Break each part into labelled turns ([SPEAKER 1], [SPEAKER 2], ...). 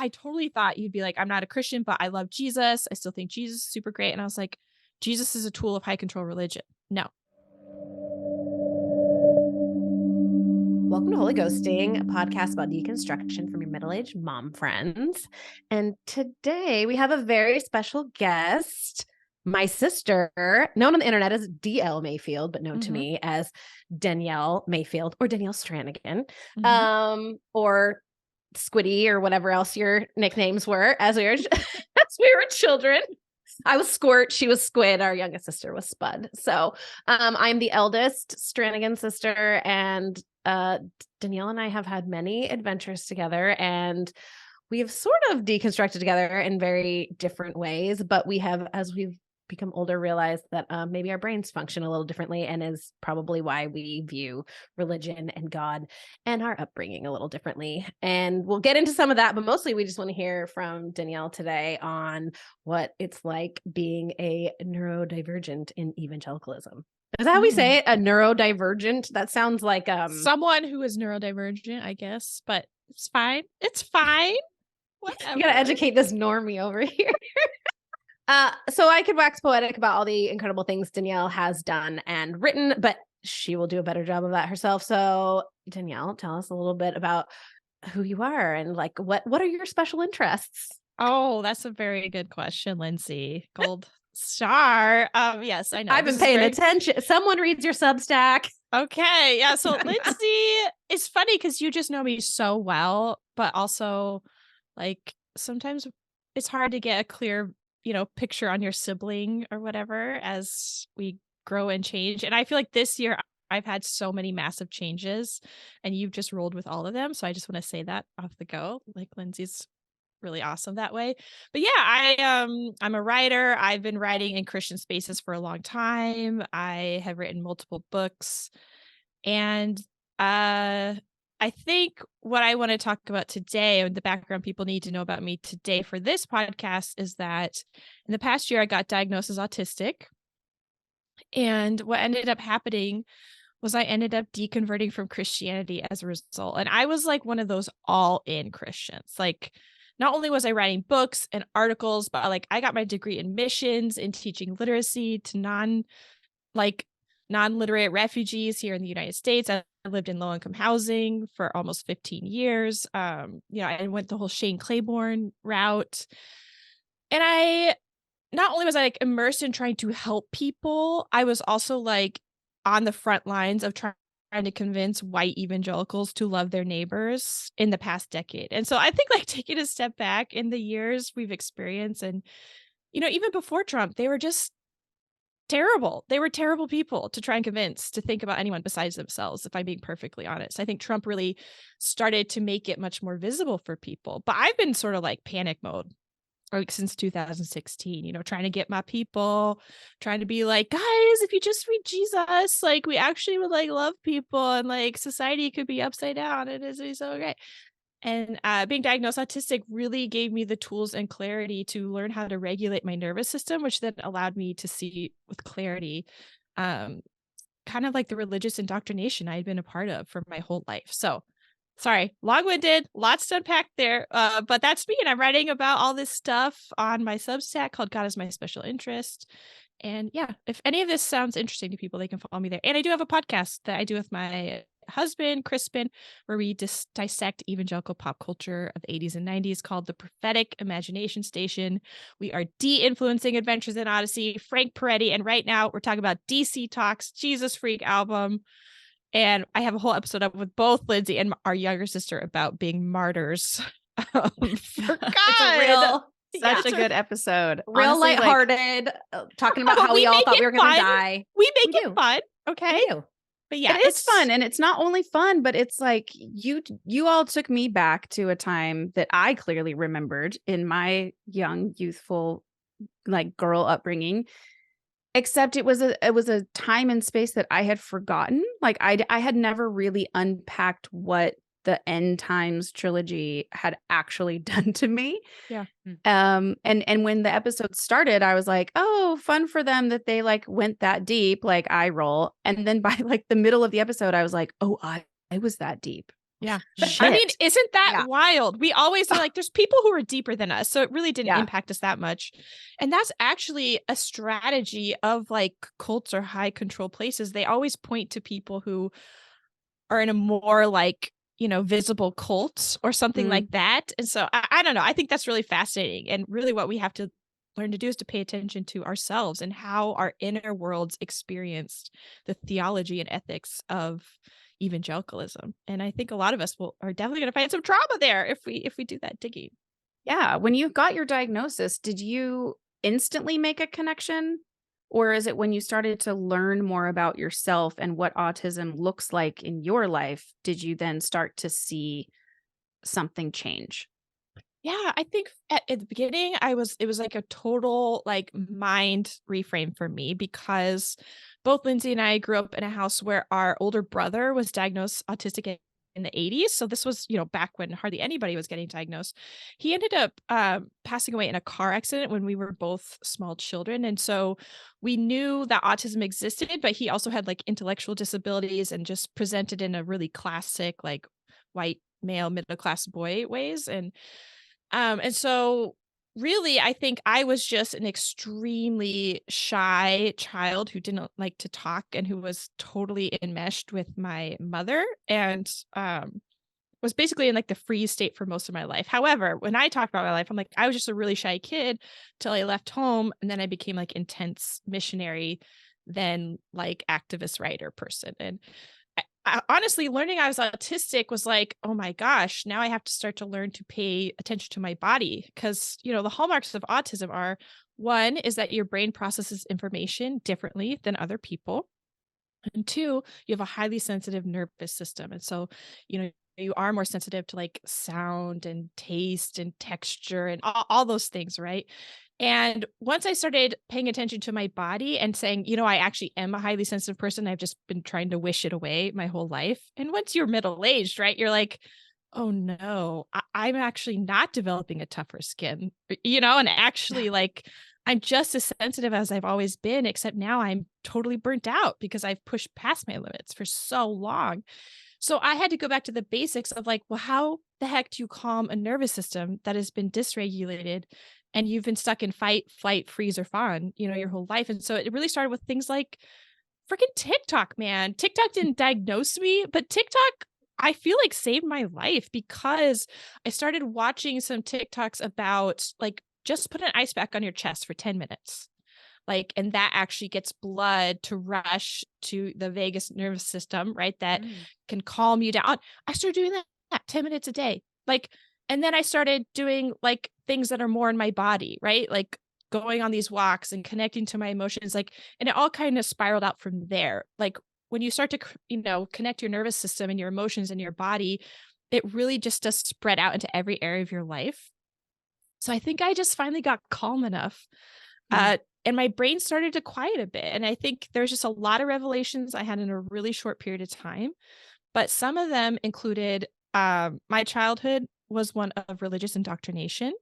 [SPEAKER 1] I totally thought you'd be like, I'm not a Christian, but I love Jesus. I still think Jesus is super great. And I was like, Jesus is a tool of high control religion. No.
[SPEAKER 2] Welcome to Holy Ghosting, a podcast about deconstruction from your middle-aged mom friends. And today we have a very special guest, my sister, known on the internet as DL Mayfield, but known to me as Danielle Mayfield or Danielle Stranigan, or Squiddy or whatever else your nicknames were as we were children. I was Squirt. She was Squid. Our youngest sister was Spud. So I'm the eldest Stranigan sister, and Danielle and I have had many adventures together, and we have sort of deconstructed together in very different ways, but we have, as we've become older, realized that maybe our brains function a little differently, and is probably why we view religion and God and our upbringing a little differently. And we'll get into some of that, but mostly we just want to hear from Danielle today on what it's like being a neurodivergent in evangelicalism. Is that how we say it? A neurodivergent? That sounds like
[SPEAKER 1] someone who is neurodivergent, I guess, but it's fine. It's fine. Whatever.
[SPEAKER 2] You gotta educate this normie over here. So I could wax poetic about all the incredible things Danielle has done and written, but she will do a better job of that herself. So Danielle, tell us a little bit about who you are and like what are your special interests?
[SPEAKER 1] Oh, that's a very good question, Lindsay. Gold star. Yes, I know.
[SPEAKER 2] I've been paying attention. Someone reads your Substack.
[SPEAKER 1] Okay. Yeah. So Lindsay, it's funny because you just know me so well, but also like sometimes it's hard to get a clear, picture on your sibling or whatever as we grow and change. And I feel like this year I've had so many massive changes and you've just rolled with all of them. So I just want to say that off the go, like Lindsay's really awesome that way. But yeah, I'm a writer. I've been writing in Christian spaces for a long time. I have written multiple books, and I think what I want to talk about today, and the background people need to know about me today for this podcast, is that in the past year I got diagnosed as autistic, and what ended up happening was I ended up deconverting from Christianity as a result. And I was like one of those all-in Christians. Like, not only was I writing books and articles, but like I got my degree in missions, in teaching literacy to non-literate refugees here in the United States. I lived in low-income housing for almost 15 years. I went the whole Shane Claiborne route. And I not only was I like immersed in trying to help people, I was also like on the front lines of trying to convince white evangelicals to love their neighbors in the past decade. And so I think like taking a step back in the years we've experienced, and, even before Trump, they were just terrible. They were terrible people to try and convince to think about anyone besides themselves, if I'm being perfectly honest. I think Trump really started to make it much more visible for people. But I've been sort of like panic mode like since 2016, trying to get my people, trying to be like, guys, if you just read Jesus, like we actually would like love people and like society could be upside down. It is so great. And being diagnosed autistic really gave me the tools and clarity to learn how to regulate my nervous system, which then allowed me to see with clarity, kind of like the religious indoctrination I had been a part of for my whole life. So sorry, long-winded, lots to unpack there, but that's me, and I'm writing about all this stuff on my Substack called God is My Special Interest. And yeah, if any of this sounds interesting to people, they can follow me there. And I do have a podcast that I do with my husband, Crispin, where we dissect evangelical pop culture of the 80s and 90s called The Prophetic Imagination Station. We are de-influencing Adventures in Odyssey, Frank Peretti, and right now we're talking about DC Talks, Jesus Freak album. And I have a whole episode up with both Lindsay and our younger sister about being martyrs for God.
[SPEAKER 3] Such a good episode.
[SPEAKER 2] Real
[SPEAKER 3] honestly,
[SPEAKER 2] lighthearted, talking about how we all thought we were going to die.
[SPEAKER 1] We make it fun. Okay.
[SPEAKER 3] But yeah, it's fun. And it's not only fun, but it's like you all took me back to a time that I clearly remembered in my young, youthful, like girl upbringing. Except it was a time and space that I had forgotten. Like I had never really unpacked what the End Times trilogy had actually done to me.
[SPEAKER 1] Yeah.
[SPEAKER 3] And when the episode started, I was like, oh, fun for them that they like went that deep, like eye roll. And then by like the middle of the episode, I was like, oh, I was that deep.
[SPEAKER 1] Yeah.
[SPEAKER 2] Shit.
[SPEAKER 1] I mean, isn't that
[SPEAKER 3] Yeah.
[SPEAKER 1] wild? We always are like, there's people who are deeper than us. So it really didn't
[SPEAKER 3] Yeah.
[SPEAKER 1] impact us that much. And that's actually a strategy of like cults or high control places. They always point to people who are in a more like, visible cult or something like that. And so I don't know. I think that's really fascinating. And really what we have to learn to do is to pay attention to ourselves and how our inner worlds experienced the theology and ethics of evangelicalism. And I think a lot of us are definitely going to find some trauma there if we do that digging.
[SPEAKER 3] Yeah. When you got your diagnosis, did you instantly make a connection? Or is it when you started to learn more about yourself and what autism looks like in your life, did you then start to see something change?
[SPEAKER 1] Yeah, I think at the beginning it was like a total like mind reframe for me because both Lindsay and I grew up in a house where our older brother was diagnosed autistic in the 80s. So this was, back when hardly anybody was getting diagnosed. He ended up passing away in a car accident when we were both small children. And so we knew that autism existed, but he also had like intellectual disabilities and just presented in a really classic, like white male middle class boy ways. And so really, I think I was just an extremely shy child who didn't like to talk and who was totally enmeshed with my mother and was basically in like the freeze state for most of my life. However, when I talk about my life, I'm like, I was just a really shy kid till I left home. And then I became like intense missionary, then like activist writer person. And I honestly, learning I was autistic was like, oh my gosh, now I have to start to learn to pay attention to my body. Because, the hallmarks of autism are one is that your brain processes information differently than other people. And two, you have a highly sensitive nervous system. And so, you are more sensitive to like sound and taste and texture and all those things, right? And once I started paying attention to my body and saying, I actually am a highly sensitive person, I've just been trying to wish it away my whole life. And once you're middle-aged, right, you're like, oh no, I'm actually not developing a tougher skin, and actually like I'm just as sensitive as I've always been, except now I'm totally burnt out because I've pushed past my limits for so long. So I had to go back to the basics of like, well, how the heck do you calm a nervous system that has been dysregulated and you've been stuck in fight, flight, freeze, or fawn, your whole life? And so it really started with things like freaking TikTok, man. TikTok didn't diagnose me, but TikTok, I feel like saved my life because I started watching some TikToks about like, just put an ice pack on your chest for 10 minutes. Like, and that actually gets blood to rush to the vagus nervous system, right? That can calm you down. I started doing that 10 minutes a day. Like, and then I started doing like things that are more in my body, right? Like going on these walks and connecting to my emotions, like, and it all kind of spiraled out from there. Like when you start to, connect your nervous system and your emotions and your body, it really just does spread out into every area of your life. So I think I just finally got calm enough. And my brain started to quiet a bit. And I think there's just a lot of revelations I had in a really short period of time. But some of them included my childhood was one of religious indoctrination,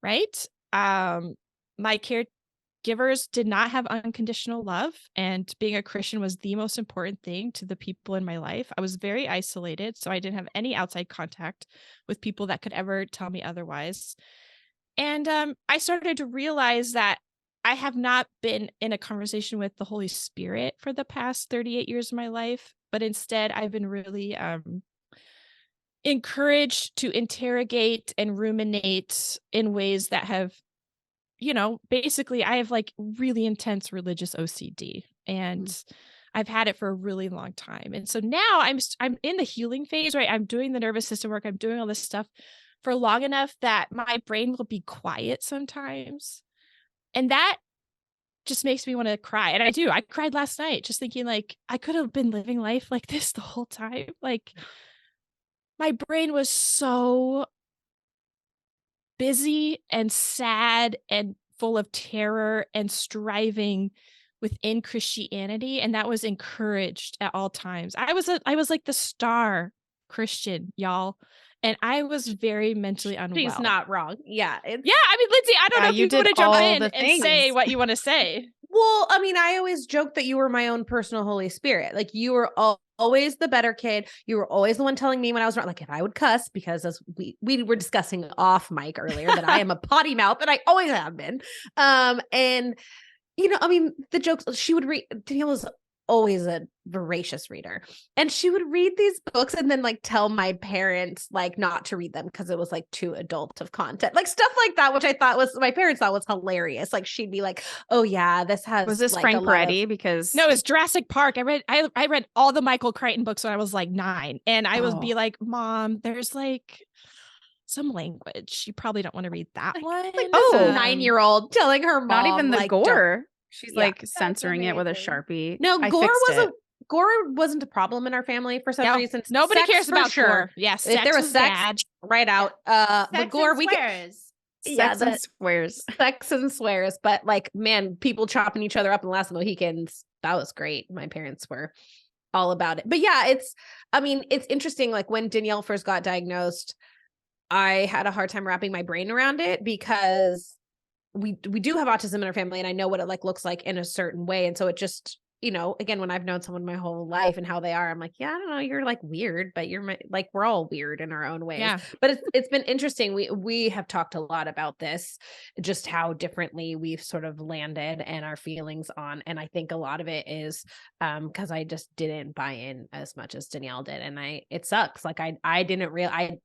[SPEAKER 1] right? My caregivers did not have unconditional love. And being a Christian was the most important thing to the people in my life. I was very isolated, so I didn't have any outside contact with people that could ever tell me otherwise. And I started to realize that I have not been in a conversation with the Holy Spirit for the past 38 years of my life, but instead I've been really encouraged to interrogate and ruminate in ways that have, basically I have like really intense religious OCD and I've had it for a really long time. And so now I'm in the healing phase, right? I'm doing the nervous system work. I'm doing all this stuff for long enough that my brain will be quiet sometimes. And that just makes me want to cry. And I do. I cried last night just thinking like I could have been living life like this the whole time. Like my brain was so busy and sad and full of terror and striving within Christianity. And that was encouraged at all times. I was like the star Christian, y'all. And I was very mentally unwell.
[SPEAKER 2] She's not wrong. Yeah.
[SPEAKER 1] Yeah. I mean, Lindsay, I don't know if you want to jump in and say what you want to say.
[SPEAKER 2] Well, I mean, I always joke that you were my own personal Holy Spirit. Like you were always the better kid. You were always the one telling me when I was wrong. Like if I would cuss, because as we were discussing off mic earlier, that I am a potty mouth, and I always have been. And I mean, the jokes she would read. Danielle was always a voracious reader, and she would read these books and then like tell my parents like not to read them because it was like too adult of content, like stuff like that, which I thought was, my parents thought was hilarious. Like she'd be like, "Oh yeah, this has."
[SPEAKER 3] Was this
[SPEAKER 2] like,
[SPEAKER 3] Frank Peretti? Because
[SPEAKER 1] no, it's Jurassic Park. I read all the Michael Crichton books when I was like 9, and I would be like, "Mom, there's like some language. You probably don't want to read that one."
[SPEAKER 2] Like this 9-year-old telling her mom,
[SPEAKER 3] not even the
[SPEAKER 2] like,
[SPEAKER 3] gore. She's like
[SPEAKER 2] That's
[SPEAKER 3] censoring it with a
[SPEAKER 2] amazing.
[SPEAKER 3] Sharpie.
[SPEAKER 2] No,
[SPEAKER 3] I
[SPEAKER 2] gore
[SPEAKER 3] fixed
[SPEAKER 2] wasn't.
[SPEAKER 3] it.
[SPEAKER 2] Gore wasn't a problem in our family for some reason.
[SPEAKER 1] Nobody
[SPEAKER 2] Sex,
[SPEAKER 1] cares
[SPEAKER 2] for
[SPEAKER 1] about
[SPEAKER 2] sure.
[SPEAKER 1] gore. Yes,
[SPEAKER 2] If there was sex,
[SPEAKER 1] bad.
[SPEAKER 2] right out. But gore, we
[SPEAKER 3] Sex and swears.
[SPEAKER 2] Sex and swears. But like, man, people chopping each other up in the Last Mohicans, that was great. My parents were all about it. But yeah, it's interesting. Like when Danielle first got diagnosed, I had a hard time wrapping my brain around it because we do have autism in our family, and I know what it like looks like in a certain way. And so it just, again, when I've known someone my whole life and how they are, I'm like, yeah, I don't know, you're like weird, but like, we're all weird in our own ways.
[SPEAKER 1] Yeah.
[SPEAKER 2] But it's been interesting. We have talked a lot about this, just how differently we've sort of landed and our feelings on. And I think a lot of it is because I just didn't buy in as much as Danielle did. And it sucks. Like I didn't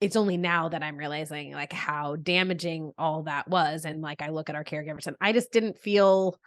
[SPEAKER 2] it's only now that I'm realizing like how damaging all that was. And like, I look at our caregivers and I just didn't feel,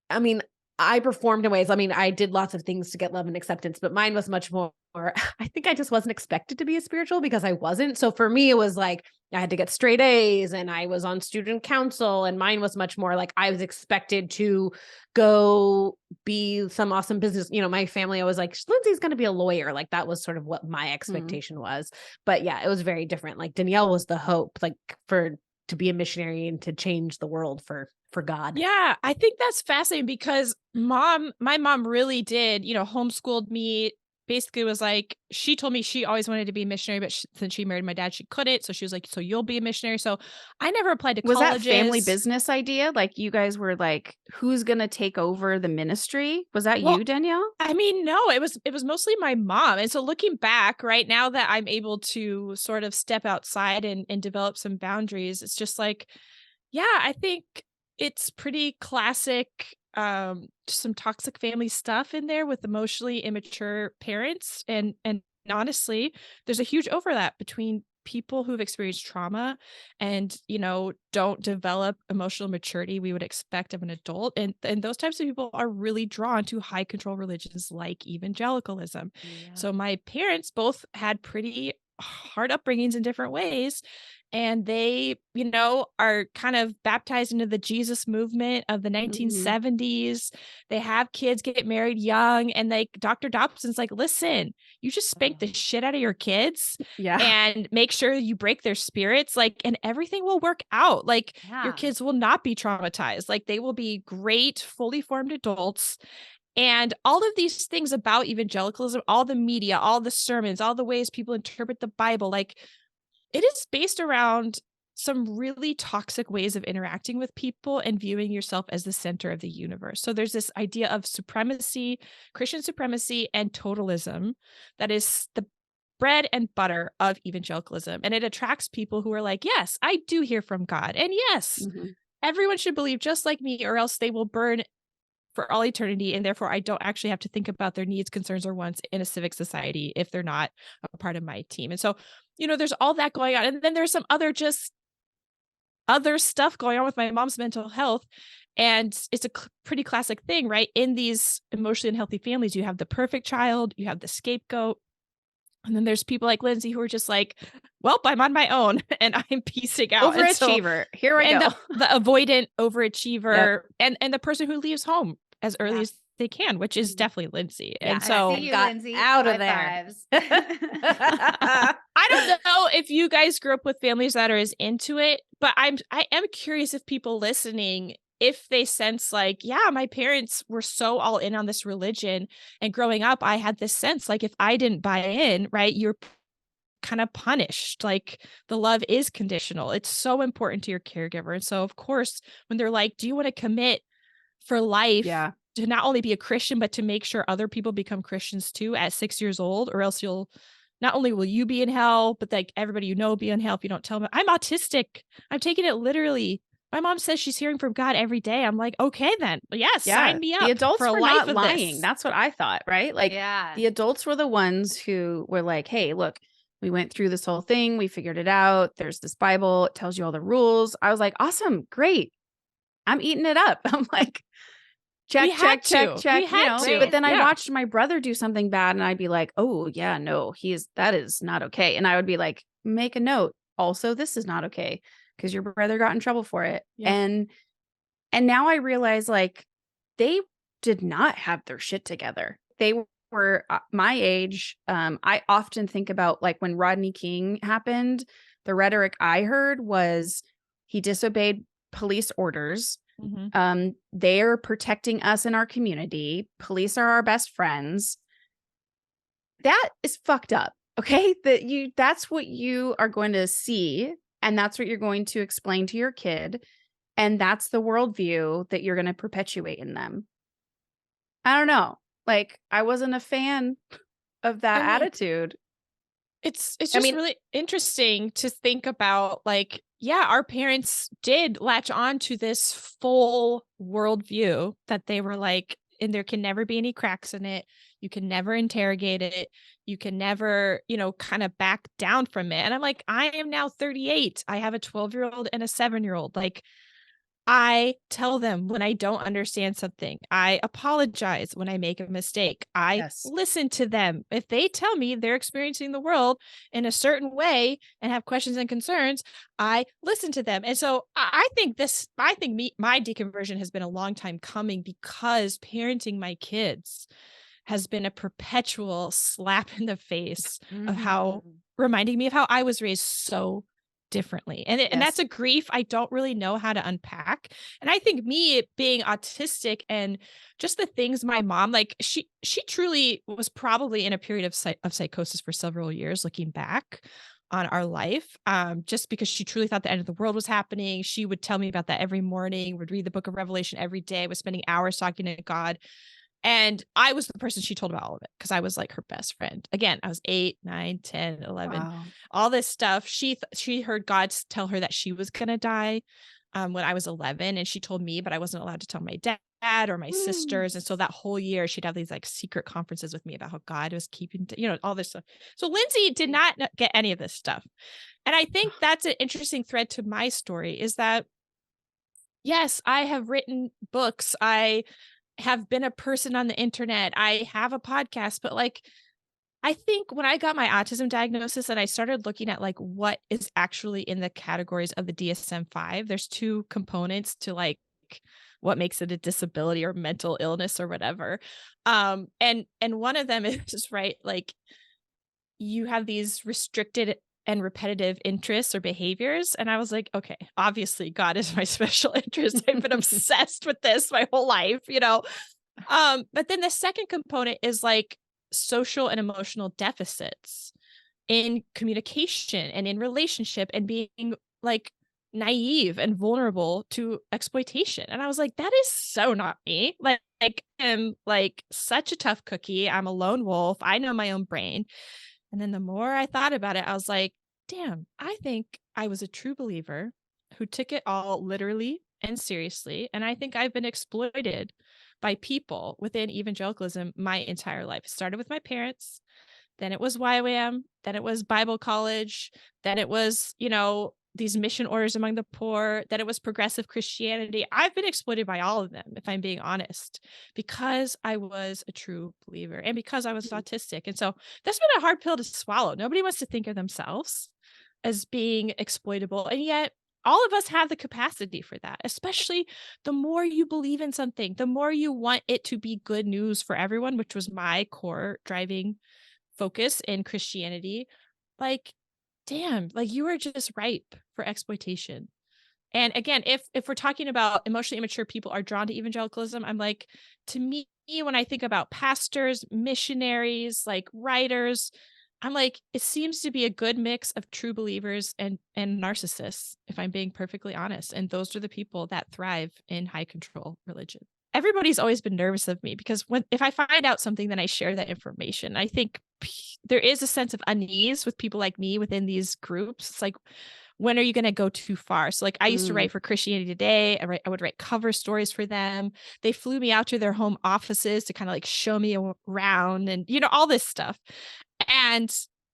[SPEAKER 2] I performed in ways, I did lots of things to get love and acceptance, but mine was much more, I think I just wasn't expected to be a spiritual because I wasn't. So for me, it was like, I had to get straight A's and I was on student council, and mine was much more like I was expected to go be some awesome business. My family always like, Lindsay's going to be a lawyer. Like that was sort of what my expectation was. But yeah, it was very different. Like Danielle was the hope, like to be a missionary and to change the world for God.
[SPEAKER 1] Yeah, I think that's fascinating because my mom really did, homeschooled me. Basically was like, she told me she always wanted to be a missionary, but since she married my dad, she couldn't. So she was like, so you'll be a missionary. So I never applied to colleges.
[SPEAKER 3] Was that family business idea? Like you guys were like, who's going to take over the ministry? Was that you, Danielle?
[SPEAKER 1] No, it was mostly my mom. And so looking back right now that I'm able to sort of step outside and develop some boundaries, it's just like, yeah, I think it's pretty classic, some toxic family stuff in there with emotionally immature parents. And honestly, there's a huge overlap between people who've experienced trauma and, don't develop emotional maturity we would expect of an adult. And those types of people are really drawn to high control religions like evangelicalism. Yeah. So my parents both had pretty hard upbringings in different ways. And they, are kind of baptized into the Jesus movement of the 1970s. They have kids get married young, and like Dr. Dobson's like, listen, you just spank the shit out of your kids and make sure you break their spirits, like, and everything will work out. Like your kids will not be traumatized. Like they will be great, fully formed adults. And all of these things about evangelicalism, all the media, all the sermons, all the ways people interpret the Bible, like it is based around some really toxic ways of interacting with people and viewing yourself as the center of the universe. So there's this idea of supremacy, Christian supremacy, and totalism that is the bread and butter of evangelicalism. And it attracts people who are like, yes, I do hear from God. And yes, everyone should believe just like me, or else they will burn for all eternity. And therefore, I don't actually have to think about their needs, concerns, or wants in a civic society if they're not a part of my team. And so, there's all that going on. And then there's some other stuff going on with my mom's mental health. And it's a pretty classic thing, right? In these emotionally unhealthy families, you have the perfect child, you have the scapegoat. And then there's people like Lindsay who are just like, well, I'm on my own and I'm piecing out.
[SPEAKER 3] Overachiever. Here I go.
[SPEAKER 1] The avoidant overachiever and the person who leaves home as early as they can, which is definitely Lindsay.
[SPEAKER 2] Yeah,
[SPEAKER 1] and so
[SPEAKER 2] you, got Lindsay. Out of there.
[SPEAKER 1] I don't know if you guys grew up with families that are as into it, but I am curious if people listening, if they sense like, yeah, my parents were so all in on this religion, and growing up, I had this sense like if I didn't buy in, right, you're kind of punished. Like the love is conditional. It's so important to your caregiver. And so of course, when they're like, do you want to commit for life to not only be a Christian, but to make sure other people become Christians too at 6 years old, or else not only will you be in hell, but like everybody you know will be in hell if you don't tell them. I'm autistic. I'm taking it literally. My mom says she's hearing from God every day. I'm like, okay, then. Yes, sign me up.
[SPEAKER 3] The adults
[SPEAKER 1] for a
[SPEAKER 3] were
[SPEAKER 1] life
[SPEAKER 3] not
[SPEAKER 1] of
[SPEAKER 3] lying.
[SPEAKER 1] this.
[SPEAKER 3] That's what I thought, right? Like the adults were the ones who were like, hey, look, we went through this whole thing. We figured it out. There's this Bible. It tells you all the rules. I was like, awesome. Great. I'm eating it up. I'm like, check. But then I watched my brother do something bad and I'd be like, oh yeah, no, that is not okay. And I would be like, make a note. Also, this is not okay because your brother got in trouble for it.
[SPEAKER 1] Yeah.
[SPEAKER 3] And now I realize like they did not have their shit together. They were my age. I often think about like when Rodney King happened, the rhetoric I heard was he disobeyed police orders.
[SPEAKER 1] Mm-hmm.
[SPEAKER 3] They're protecting us in our community. Police are our best friends. That is fucked up. Okay. That's what you are going to see. And that's what you're going to explain to your kid. And that's the worldview that you're going to perpetuate in them. I don't know. Like, I wasn't a fan of that attitude.
[SPEAKER 1] It's just really interesting to think about, like, yeah, our parents did latch on to this full worldview that they were like, and there can never be any cracks in it. You can never interrogate it. You can never, kind of back down from it. And I'm like, I am now 38. I have a 12-year-old and a 7-year-old. Like, I tell them when I don't understand something. I apologize when I make a mistake. I listen to them. If they tell me they're experiencing the world in a certain way and have questions and concerns, I listen to them. And so I think my deconversion has been a long time coming because parenting my kids has been a perpetual slap in the face of how reminding me of how I was raised so differently. And that's a grief I don't really know how to unpack. And I think me being autistic and just the things my mom, like she truly was probably in a period of psychosis for several years, looking back on our life, just because she truly thought the end of the world was happening. She would tell me about that every morning, would read the book of Revelation every day, was spending hours talking to God. And I was the person she told about all of it because I was like her best friend. Again, I was 8, 9, 10, 11, all this stuff. She heard God tell her that she was going to die when I was 11. And she told me, but I wasn't allowed to tell my dad or my sisters. And so that whole year she'd have these like secret conferences with me about how God was keeping, all this stuff. So Lindsay did not get any of this stuff. And I think that's an interesting thread to my story is that, yes, I have written books. I have been a person on the internet. I have a podcast, but like, I think when I got my autism diagnosis and I started looking at like what is actually in the categories of the DSM-5, there's 2 components to like what makes it a disability or mental illness or whatever. And one of them is right, like you have these restricted and repetitive interests or behaviors. And I was like, okay, obviously God is my special interest. I've been obsessed with this my whole life, But then the second component is like social and emotional deficits in communication and in relationship and being like naive and vulnerable to exploitation. And I was like, that is so not me. Like I'm like such a tough cookie. I'm a lone wolf. I know my own brain. And then the more I thought about it, I was like, damn, I think I was a true believer who took it all literally and seriously. And I think I've been exploited by people within evangelicalism my entire life. It started with my parents, then it was YWAM, then it was Bible college, then it was, these mission orders among the poor, then it was progressive Christianity. I've been exploited by all of them, if I'm being honest, because I was a true believer and because I was autistic. And so that's been a hard pill to swallow. Nobody wants to think of themselves as being exploitable. And yet all of us have the capacity for that, especially the more you believe in something, the more you want it to be good news for everyone, which was my core driving focus in Christianity. Like, damn, like you are just ripe for exploitation. And again, if we're talking about emotionally immature people are drawn to evangelicalism, I'm like, to me, when I think about pastors, missionaries, like writers, I'm like, it seems to be a good mix of true believers and narcissists, if I'm being perfectly honest. And those are the people that thrive in high control religion. Everybody's always been nervous of me because if I find out something, then I share that information. I think there is a sense of unease with people like me within these groups. It's like, when are you going to go too far? So like I used to write for Christianity Today. I would write cover stories for them. They flew me out to their home offices to kind of like show me around and, you know, all this stuff. And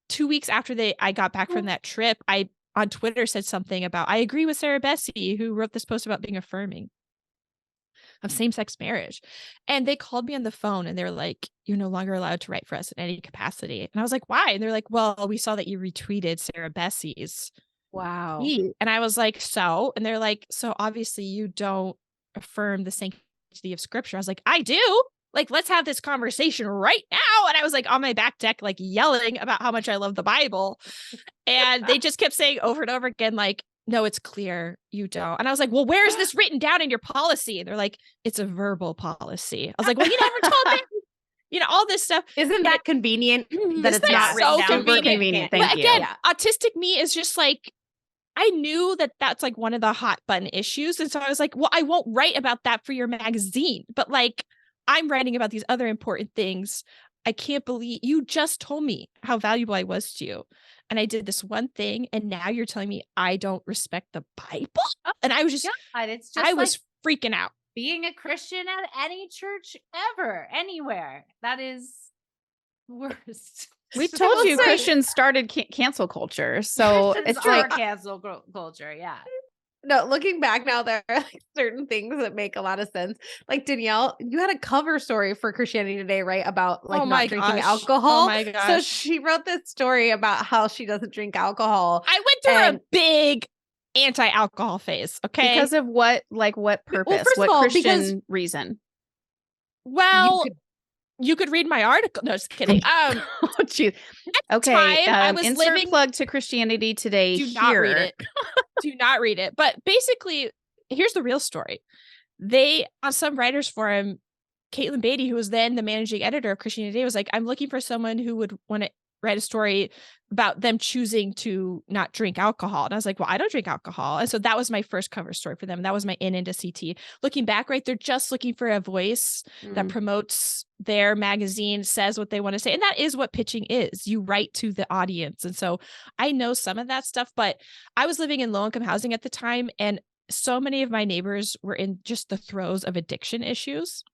[SPEAKER 1] 2 weeks after I got back from that trip, I on Twitter said something about, I agree with Sarah Bessie, who wrote this post about being affirming of same-sex marriage. And they called me on the phone and they were like, you're no longer allowed to write for us in any capacity. And I was like, why? And they're like, well, we saw that you retweeted Sarah Bessie's tweet. And I was like, so? And they're like, so obviously you don't affirm the sanctity of scripture. I was like, I do. Like, let's have this conversation right now. And I was like on my back deck, like yelling about how much I love the Bible. And they just kept saying over and over again, like, no, it's clear you don't. And I was like, well, where is this written down in your policy? And they're like, it's a verbal policy. I was like, well, you never told me, you know, all this stuff.
[SPEAKER 2] Isn't that convenient that it's not
[SPEAKER 1] so
[SPEAKER 2] written down?
[SPEAKER 3] Convenient.
[SPEAKER 1] But again, autistic me is just like, I knew that that's like one of the hot button issues. And so I was like, well, I won't write about that for your magazine, but like, I'm writing about these other important things. I can't believe you just told me how valuable I was to you. And I did this one thing. And now you're telling me I don't respect the Bible. And I was just,
[SPEAKER 4] it's just
[SPEAKER 1] I was freaking out.
[SPEAKER 4] Being a Christian at any church ever, anywhere. That is worst.
[SPEAKER 3] We told you Christians started cancel culture. So
[SPEAKER 4] Christians
[SPEAKER 3] it's
[SPEAKER 4] are
[SPEAKER 3] like
[SPEAKER 4] cancel culture. Yeah.
[SPEAKER 2] No, looking back now, there are like certain things that make a lot of sense. Like Danielle, you had a cover story for Christianity Today, right? About like not drinking alcohol.
[SPEAKER 1] Oh my gosh.
[SPEAKER 2] So she wrote this story about how she doesn't drink alcohol.
[SPEAKER 1] I went through a big anti-alcohol phase. Okay.
[SPEAKER 3] because of what purpose?
[SPEAKER 2] first
[SPEAKER 3] What
[SPEAKER 2] of all,
[SPEAKER 3] Christian reason?
[SPEAKER 1] Well, you could read my article. No, just kidding.
[SPEAKER 3] Oh, geez. Okay.
[SPEAKER 1] I was
[SPEAKER 3] insert plug to Christianity Today.
[SPEAKER 1] Do not read it. Do not read it. But basically, here's the real story. They, on some writers forum, Caitlin Beatty, who was then the managing editor of Christianity Today, was like, I'm looking for someone who would want to write a story about them choosing to not drink alcohol. And I was like, well, I don't drink alcohol. And so that was my first cover story for them. That was my in into CT. Looking back, right, they're just looking for a voice that promotes their magazine, says what they want to say. And that is what pitching is. You write to the audience. And so I know some of that stuff, but I was living in low-income housing at the time. And so many of my neighbors were in just the throes of addiction issues.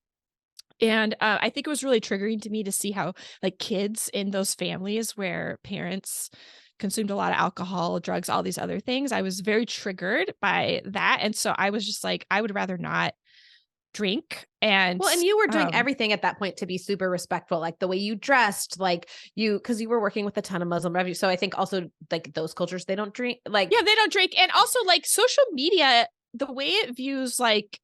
[SPEAKER 1] And I think it was really triggering to me to see how like kids in those families where parents consumed a lot of alcohol, drugs, all these other things, I was very triggered by that. And so I was just like, I would rather not drink. And
[SPEAKER 2] well, and you were doing everything at that point to be super respectful, like the way you dressed, like because you were working with a ton of Muslim refugees. So I think also like those cultures, they don't drink. Like,
[SPEAKER 1] yeah, they don't drink. And also like social media, the way it views like,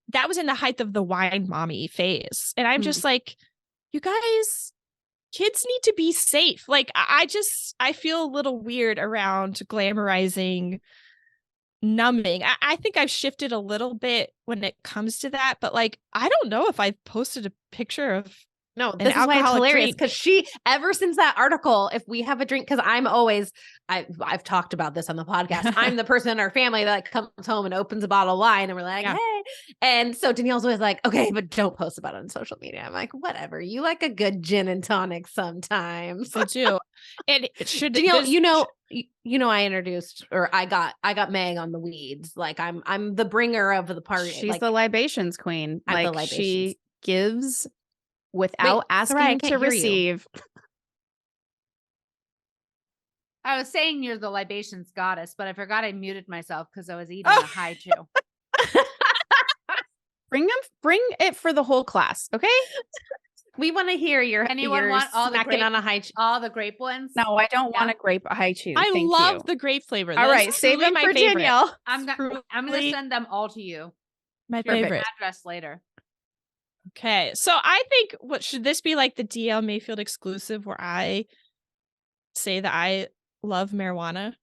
[SPEAKER 1] that was in the height of the wine mommy phase. And I'm just like, you guys, kids need to be safe. Like, I feel a little weird around glamorizing numbing. I think I've shifted a little bit when it comes to that, but like, I don't know if I've posted a picture of
[SPEAKER 2] this is why it's hilarious because she, ever since that article, if we have a drink, because I've talked about this on the podcast. I'm the person in our family that like comes home and opens a bottle of wine and we're like, hey. And so Danielle's always like, okay, but don't post about it on social media. I'm like, whatever. You like a good gin and tonic sometimes.
[SPEAKER 1] I do. And it should,
[SPEAKER 2] Danielle, I introduced, or I got Meg on the weeds. Like I'm the bringer of the party.
[SPEAKER 3] She's
[SPEAKER 2] like,
[SPEAKER 3] the libations queen.
[SPEAKER 2] I'm
[SPEAKER 3] like
[SPEAKER 2] the libations.
[SPEAKER 3] She gives without asking to receive.
[SPEAKER 4] I was saying you're the libations goddess, but I forgot I muted myself because I was eating a high chew.
[SPEAKER 3] Bring it for the whole class, okay?
[SPEAKER 2] We want to hear
[SPEAKER 4] anyone want all the grape,
[SPEAKER 2] on a high
[SPEAKER 4] all the grape ones?
[SPEAKER 3] No, I don't want a grape high chew.
[SPEAKER 1] I love the grape flavor.
[SPEAKER 3] All right, save them for Danielle.
[SPEAKER 4] I'm gonna send them all to you.
[SPEAKER 1] My favorite
[SPEAKER 4] Address later.
[SPEAKER 1] Okay, so I think should this be like the DL Mayfield exclusive where I say that I love marijuana?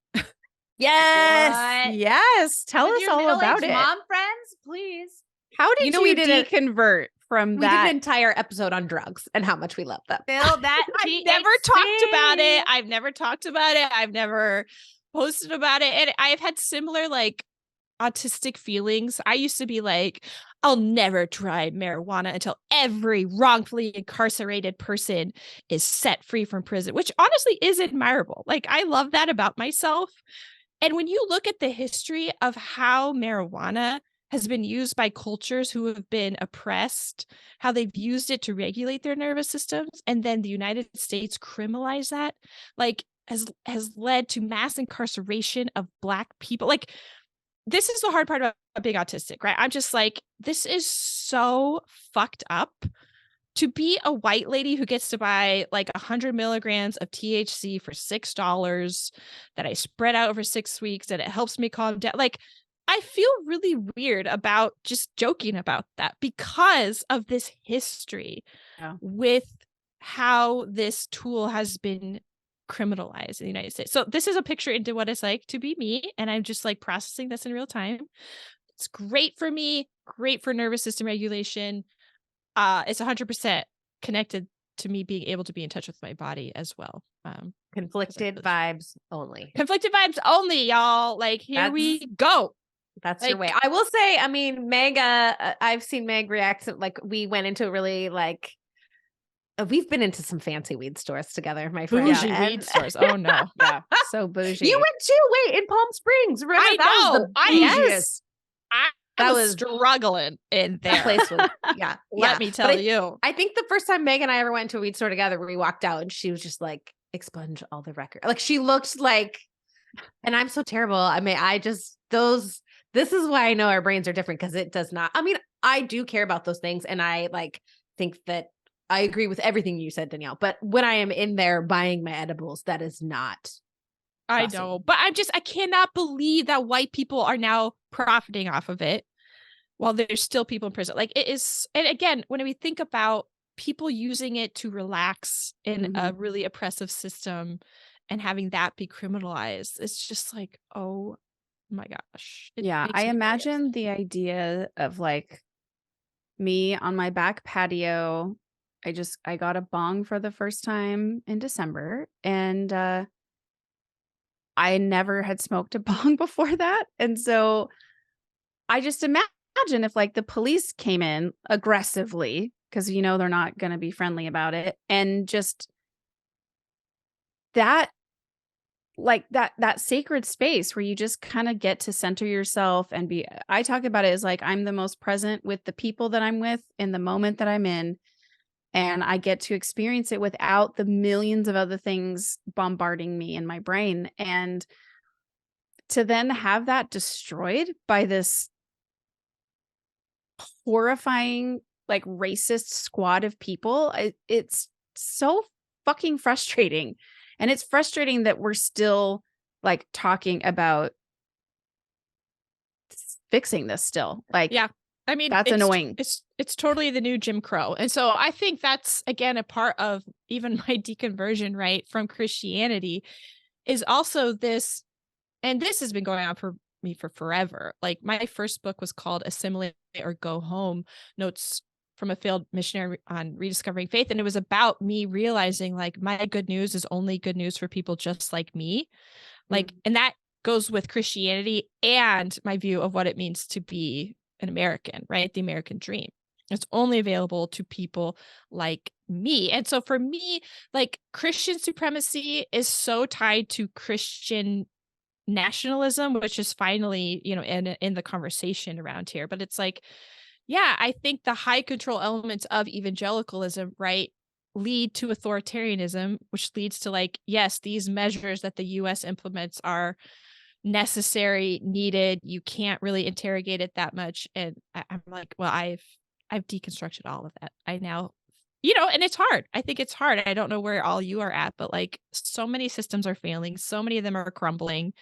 [SPEAKER 2] Yes.
[SPEAKER 4] What?
[SPEAKER 3] Yes. Tell us all about it.
[SPEAKER 4] Mom friends, please.
[SPEAKER 3] How did you deconvert from
[SPEAKER 2] We did
[SPEAKER 3] that.
[SPEAKER 2] an entire episode on drugs and how much we love them.
[SPEAKER 4] Bill, that
[SPEAKER 1] I've never talked about it. I've never talked about it. I've never posted about it. And I've had similar like autistic feelings. I used to be like, I'll never try marijuana until every wrongfully incarcerated person is set free from prison, which honestly is admirable. Like, I love that about myself. And when you look at the history of how marijuana has been used by cultures who have been oppressed, how they've used it to regulate their nervous systems, and then the United States criminalized that, like, has led to mass incarceration of Black people. Like, this is the hard part about being autistic, right? I'm just like, this is so fucked up. To be a white lady who gets to buy like 100 milligrams of THC for $6 that I spread out over 6 weeks and it helps me calm down. Like, I feel really weird about just joking about that because of this history with how this tool has been criminalized in the United States. So this is a picture into what it's like to be me. And I'm just like processing this in real time. It's great for me, great for nervous system regulation. It's 100% connected to me being able to be in touch with my body as well.
[SPEAKER 2] Conflicted vibes only.
[SPEAKER 1] Conflicted vibes only, y'all. Like, here we go.
[SPEAKER 2] That's
[SPEAKER 1] like,
[SPEAKER 2] your way. I will say, I mean, Meg, I've seen Meg react to, like, we went into really like, we've been into some fancy weed stores together, my friend.
[SPEAKER 1] Bougie weed stores. Oh no.
[SPEAKER 3] Yeah. So bougie.
[SPEAKER 2] You went to, wait, in Palm Springs. Remember,
[SPEAKER 1] I
[SPEAKER 2] that
[SPEAKER 1] know.
[SPEAKER 2] was the bougiest.
[SPEAKER 1] I was struggling in there.
[SPEAKER 2] That place was, yeah.
[SPEAKER 1] Let me tell you.
[SPEAKER 2] I think the first time Meg and I ever went to a weed store together, we walked out and she was just like, expunge all the record. Like, she looked like, and I'm so terrible. I mean, this is why I know our brains are different, because it does not. I mean, I do care about those things. And I like think that I agree with everything you said, Danielle. But when I am in there buying my edibles, that is not.
[SPEAKER 1] I know, but I cannot believe that white people are now profiting off of it while there's still people in prison. Like, it is. And again, when we think about people using it to relax in a really oppressive system and having that be criminalized, it's just like, oh my gosh.
[SPEAKER 3] I imagine the idea of like me on my back patio. I got a bong for the first time in December, and I never had smoked a bong before that. And so I just imagine if like the police came in aggressively, because they're not going to be friendly about it, and just that, like that sacred space where you just kind of get to center yourself and be. I talk about it as like, I'm the most present with the people that I'm with in the moment that I'm in, and I get to experience it without the millions of other things bombarding me in my brain. And to then have that destroyed by this horrifying, like, racist squad of people, it's so fucking frustrating. And it's frustrating that we're still like talking about fixing this still. Like,
[SPEAKER 1] yeah. I mean,
[SPEAKER 3] that's annoying.
[SPEAKER 1] It's totally the new Jim Crow. And so I think that's, again, a part of even my deconversion, right, from Christianity, is also this, and this has been going on for me for forever. Like, my first book was called Assimilate or Go Home, Notes from a Failed Missionary on Rediscovering Faith. And it was about me realizing, like, my good news is only good news for people just like me. Like, and that goes with Christianity and my view of what it means to be an American, right? The American dream. It's only available to people like me. And so for me, like, Christian supremacy is so tied to Christian nationalism, which is finally, in the conversation around here. But it's like, yeah, I think the high control elements of evangelicalism, right, lead to authoritarianism, which leads to, like, yes, these measures that the US implements are necessary, needed. You can't really interrogate it that much. And I'm like, well, I've deconstructed all of that. I now, and it's hard. I think it's hard. I don't know where all you are at, but like, so many systems are failing. So many of them are crumbling.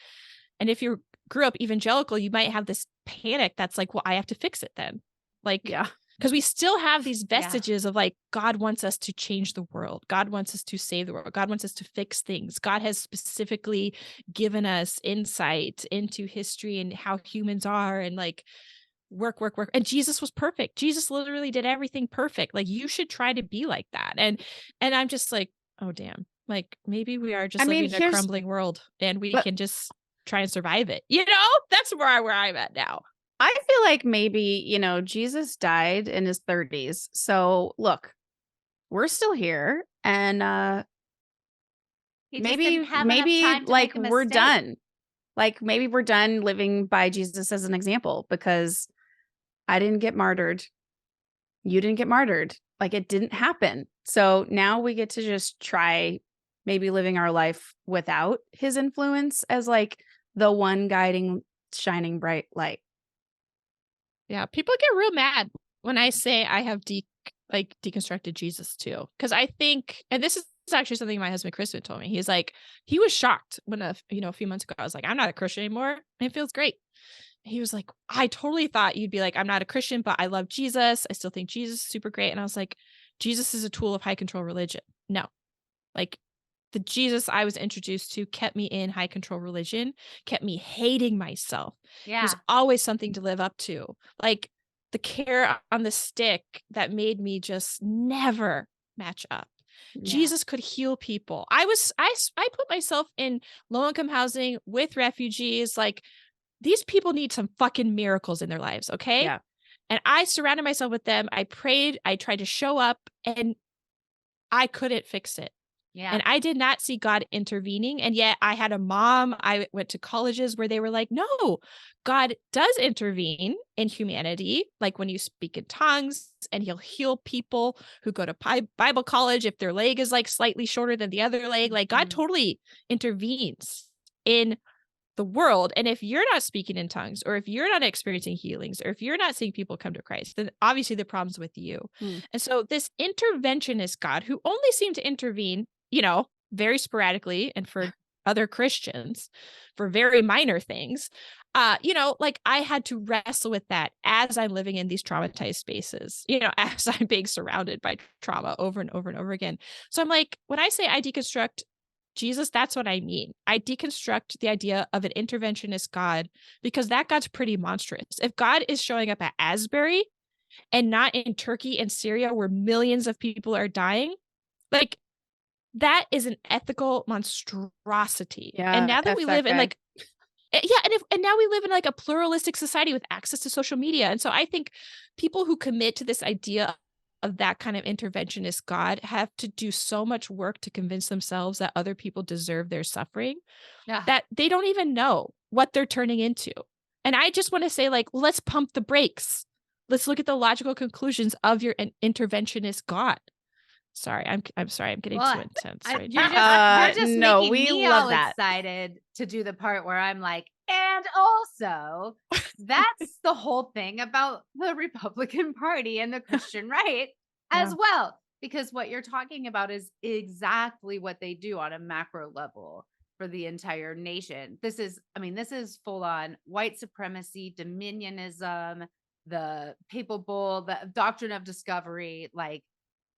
[SPEAKER 1] And if you grew up evangelical, you might have this panic that's like, well, I have to fix it then. Like, yeah. Because we still have these vestiges of, like, God wants us to change the world. God wants us to save the world. God wants us to fix things. God has specifically given us insight into history and how humans are. And, like, work. And Jesus was perfect. Jesus literally did everything perfect. Like, you should try to be like that. And I'm just like, oh, damn. Like, maybe we are just living in a crumbling world and we can just try and survive it. You know, that's where I'm at now.
[SPEAKER 3] I feel like maybe, you know, Jesus died in his 30s. So look, we're still here, and maybe like we're done. Like maybe we're done living by Jesus as an example, because I didn't get martyred. You didn't get martyred. Like, it didn't happen. So now we get to just try maybe living our life without his influence as like the one guiding, shining bright light.
[SPEAKER 1] Yeah, people get real mad when I say I have deconstructed Jesus too, because I think, and this is actually something my husband Christian told me. He's like, he was shocked when a few months ago I was like, I'm not a Christian anymore, and it feels great. He was like, I totally thought you'd be like, I'm not a Christian, but I love Jesus. I still think Jesus is super great. And I was like, Jesus is a tool of high control religion. No, like, the Jesus I was introduced to kept me in high control religion, kept me hating myself.
[SPEAKER 4] Yeah.
[SPEAKER 1] There's always something to live up to. Like, the carrot on the stick that made me just never match up. Yeah. Jesus could heal people. I put myself in low income housing with refugees. Like, these people need some fucking miracles in their lives. Okay.
[SPEAKER 3] Yeah.
[SPEAKER 1] And I surrounded myself with them. I prayed. I tried to show up, and I couldn't fix it.
[SPEAKER 4] Yeah.
[SPEAKER 1] And I did not see God intervening. And yet I had a mom. I went to colleges where they were like, no, God does intervene in humanity. Like when you speak in tongues, and he'll heal people who go to Bible college if their leg is like slightly shorter than the other leg. Like, God totally intervenes in the world. And if you're not speaking in tongues, or if you're not experiencing healings, or if you're not seeing people come to Christ, then obviously the problem's with you. And so this interventionist God, who only seemed to intervene, very sporadically, and for other Christians for very minor things, like, I had to wrestle with that as I'm living in these traumatized spaces, as I'm being surrounded by trauma over and over and over again. So I'm like, when I say I deconstruct Jesus, that's what I mean. I deconstruct the idea of an interventionist God, because that God's pretty monstrous. If God is showing up at Asbury and not in Turkey and Syria, where millions of people are dying, like, that is an ethical monstrosity.
[SPEAKER 3] Yeah.
[SPEAKER 1] And now that we live in like, and now we live in like a pluralistic society with access to social media. And so I think people who commit to this idea of that kind of interventionist God have to do so much work to convince themselves that other people deserve their suffering, that they don't even know what they're turning into. And I just want to say, like, let's pump the brakes. Let's look at the logical conclusions of your interventionist God. Sorry, I'm sorry, I'm getting too intense.
[SPEAKER 4] You're just
[SPEAKER 3] no,
[SPEAKER 4] making
[SPEAKER 3] we
[SPEAKER 4] me
[SPEAKER 3] love
[SPEAKER 4] all
[SPEAKER 3] that.
[SPEAKER 4] excited to do the part where I'm like, and also, that's the whole thing about the Republican Party and the Christian right as well. Because what you're talking about is exactly what they do on a macro level for the entire nation. This is full on white supremacy, dominionism, the papal bull, the doctrine of discovery, like,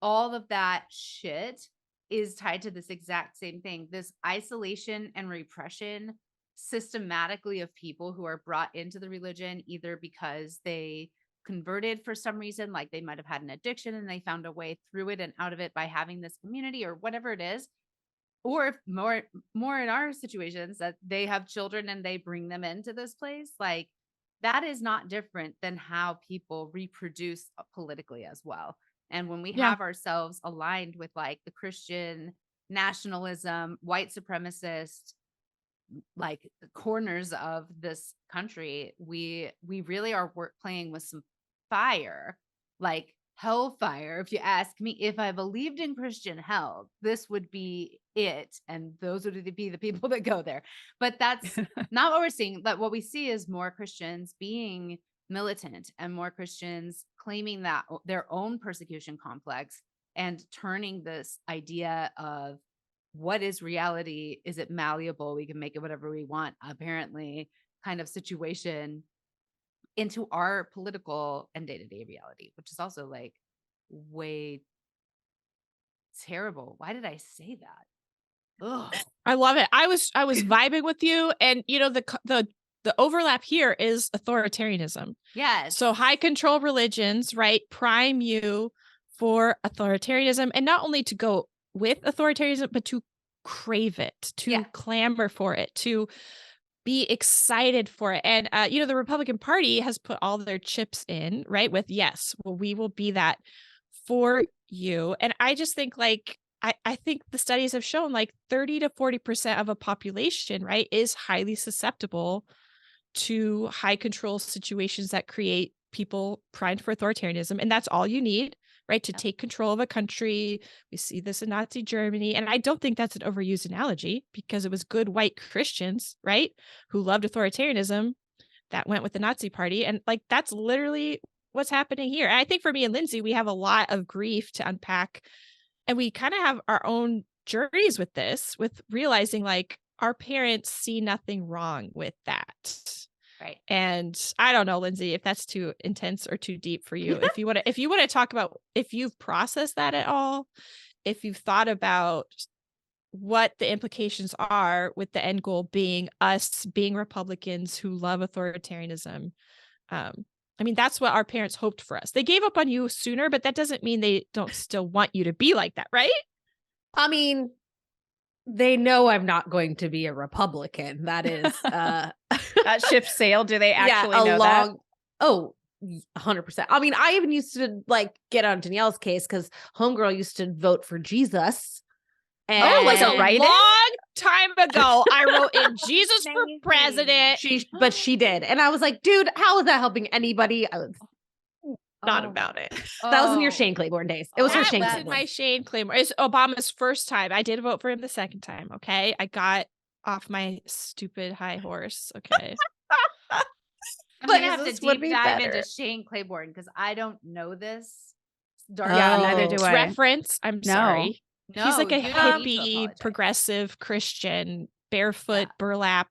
[SPEAKER 4] all of that shit is tied to this exact same thing, this isolation and repression systematically of people who are brought into the religion, either because they converted for some reason, like they might have had an addiction and they found a way through it and out of it by having this community or whatever it is, or if more in our situations that they have children and they bring them into this place. Like, that is not different than how people reproduce politically as well. And when we have ourselves aligned with like the Christian nationalism, white supremacist, like the corners of this country, we really are playing with some fire, like hellfire. If you ask me, if I believed in Christian hell, this would be it. And those would be the people that go there. But that's not what we're seeing. But what we see is more Christians being militant and more Christians claiming that their own persecution complex and turning this idea of what is reality? Is it malleable? We can make it whatever we want, apparently, kind of situation into our political and day-to-day reality, which is also like way terrible. Why did I say that? Ugh.
[SPEAKER 1] I love it. I was vibing with you, and the the overlap here is authoritarianism.
[SPEAKER 4] Yes.
[SPEAKER 1] So high control religions, right, prime you for authoritarianism, and not only to go with authoritarianism, but to crave it, to clamor for it, to be excited for it. And, the Republican Party has put all their chips in, right, with, yes, well, we will be that for you. And I just think I think the studies have shown 30 to 40% of a population, right, is highly susceptible to high control situations that create people primed for authoritarianism. And that's all you need, right, to take control of a country. We see this in Nazi Germany. And I don't think that's an overused analogy, because it was good white Christians, right, who loved authoritarianism that went with the Nazi party. And that's literally what's happening here. And I think for me and Lindsay, we have a lot of grief to unpack. And we kind of have our own journeys with this, with realizing our parents see nothing wrong with that.
[SPEAKER 4] Right.
[SPEAKER 1] And I don't know, Lindsay, if that's too intense or too deep for you. If you want to talk about if you've processed that at all, if you've thought about what the implications are with the end goal being us being Republicans who love authoritarianism. I mean, that's what our parents hoped for us. They gave up on you sooner, but that doesn't mean they don't still want you to be like that, right?
[SPEAKER 2] I mean, they know I'm not going to be a Republican. That is
[SPEAKER 3] that ship sailed. Do they actually know that?
[SPEAKER 2] Oh, 100%. I mean, I even used to get on Danielle's case because homegirl used to vote for Jesus. And
[SPEAKER 1] it was a long time ago. I wrote in Jesus for president.
[SPEAKER 2] She did. And I was like, dude, how is that helping anybody? I was
[SPEAKER 1] not about it.
[SPEAKER 2] That was in your Shane Claiborne days. It was her Shane Claiborne.
[SPEAKER 1] In my Shane Claiborne. It's Obama's first time. I did vote for him the second time. Okay. I got off my stupid high horse. Okay.
[SPEAKER 4] I'm going to have to deep dive into Shane Claiborne because I don't know this.
[SPEAKER 3] Neither do I.
[SPEAKER 1] Reference. I'm sorry.
[SPEAKER 4] No,
[SPEAKER 1] he's like a hippie, progressive Christian, barefoot, burlap,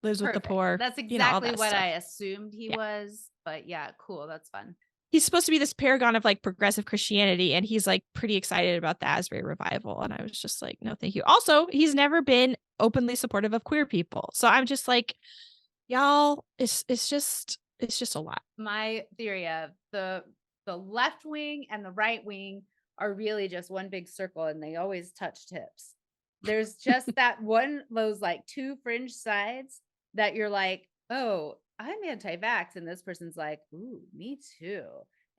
[SPEAKER 1] lives with the poor.
[SPEAKER 4] That's exactly what I assumed he was. But yeah, cool. That's fun.
[SPEAKER 1] He's supposed to be this paragon of progressive Christianity, and he's pretty excited about the Asbury revival. And I was just like, no, thank you. Also, he's never been openly supportive of queer people. So I'm just like, y'all, it's just a lot.
[SPEAKER 4] My theory of the left wing and the right wing are really just one big circle, and they always touch tips. There's just that one, those two fringe sides that you're like, oh, I'm anti-vax. And this person's like, ooh, me too.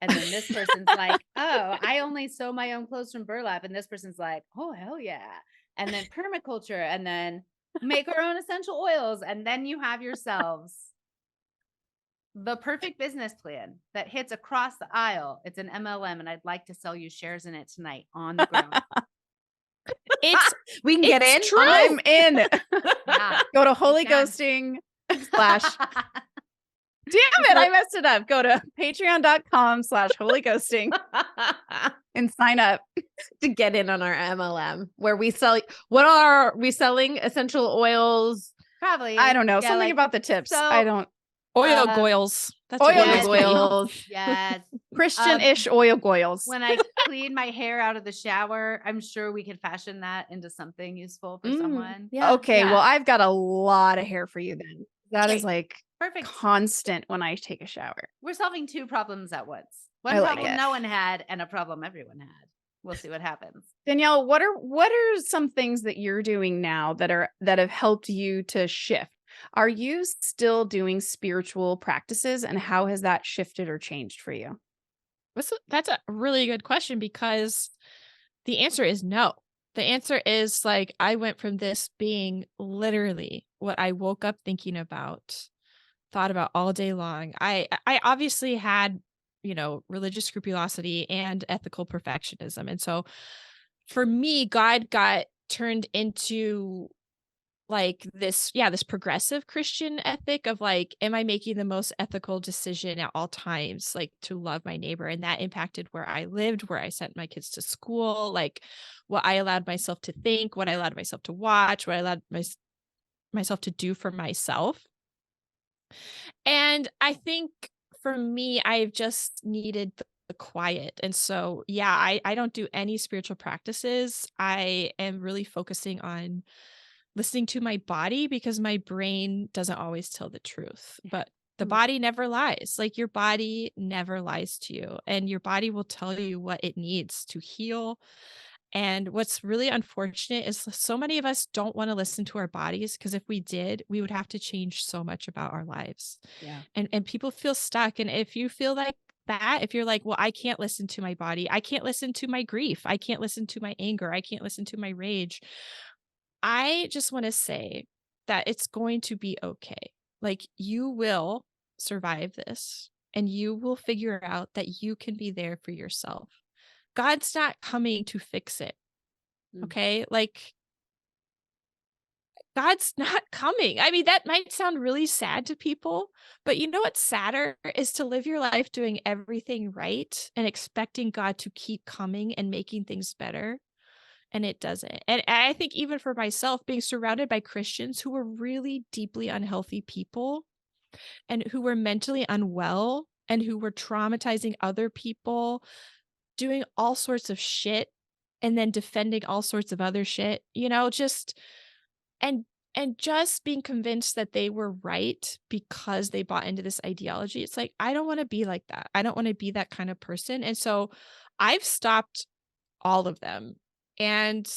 [SPEAKER 4] And then this person's like, oh, I only sew my own clothes from burlap. And this person's like, oh, hell yeah. And then permaculture, and then make our own essential oils. And then you have yourselves the perfect business plan that hits across the aisle. It's an MLM, and I'd like to sell you shares in it tonight on the ground.
[SPEAKER 2] We can get in.
[SPEAKER 1] True.
[SPEAKER 3] I'm in.
[SPEAKER 4] Yeah,
[SPEAKER 3] go to Holy Ghosting / Damn it, I messed it up. Go to patreon.com/Holy Ghosting and sign up
[SPEAKER 2] to get in on our MLM where we sell. What are we selling? Essential oils?
[SPEAKER 4] Probably.
[SPEAKER 3] I don't know. Something about the tips. I don't.
[SPEAKER 1] Oil goils.
[SPEAKER 3] That's oil
[SPEAKER 2] goils.
[SPEAKER 4] Yes.
[SPEAKER 3] Christian-ish oil goils.
[SPEAKER 4] When I clean my hair out of the shower, I'm sure we could fashion that into something useful for someone.
[SPEAKER 2] Yeah.
[SPEAKER 3] Okay. Well, I've got a lot of hair for you then. That is
[SPEAKER 4] perfect,
[SPEAKER 3] constant when I take a shower.
[SPEAKER 4] We're solving two problems at once. One problem no one had and a problem everyone had. We'll see what happens.
[SPEAKER 3] Danielle, what are some things that you're doing now that have helped you to shift? Are you still doing spiritual practices, and how has that shifted or changed for you?
[SPEAKER 1] That's a really good question, because the answer is no. The answer is I went from this being literally what I woke up thinking about, thought about all day long. I obviously had, religious scrupulosity and ethical perfectionism. And so for me, God got turned into this progressive Christian ethic of am I making the most ethical decision at all times, to love my neighbor? And that impacted where I lived, where I sent my kids to school, what I allowed myself to think, what I allowed myself to watch, what I allowed myself to do for myself. And I think for me, I've just needed the quiet. And so, I don't do any spiritual practices. I am really focusing on listening to my body because my brain doesn't always tell the truth, but the
[SPEAKER 3] Mm.
[SPEAKER 1] body never lies. Like your body never lies to you, and your body will tell you what it needs to heal. And what's really unfortunate is so many of us don't want to listen to our bodies, because if we did, we would have to change so much about our lives.
[SPEAKER 2] Yeah.
[SPEAKER 1] And people feel stuck. And if you feel like that, if you're like, well, I can't listen to my body, I can't listen to my grief, I can't listen to my anger, I can't listen to my rage, I just want to say that it's going to be okay. Like you will survive this, and you will figure out that you can be there for yourself. God's not coming to fix it.
[SPEAKER 2] Mm.
[SPEAKER 1] Okay? Like God's not coming. I mean, that might sound really sad to people, but you know what's sadder is to live your life doing everything right and expecting God to keep coming and making things better. And it doesn't. And I think even for myself, being surrounded by Christians who were really deeply unhealthy people and who were mentally unwell and who were traumatizing other people, doing all sorts of shit and then defending all sorts of other shit, just and just being convinced that they were right because they bought into this ideology. It's like, I don't want to be like that. I don't want to be that kind of person. And so I've stopped all of them. And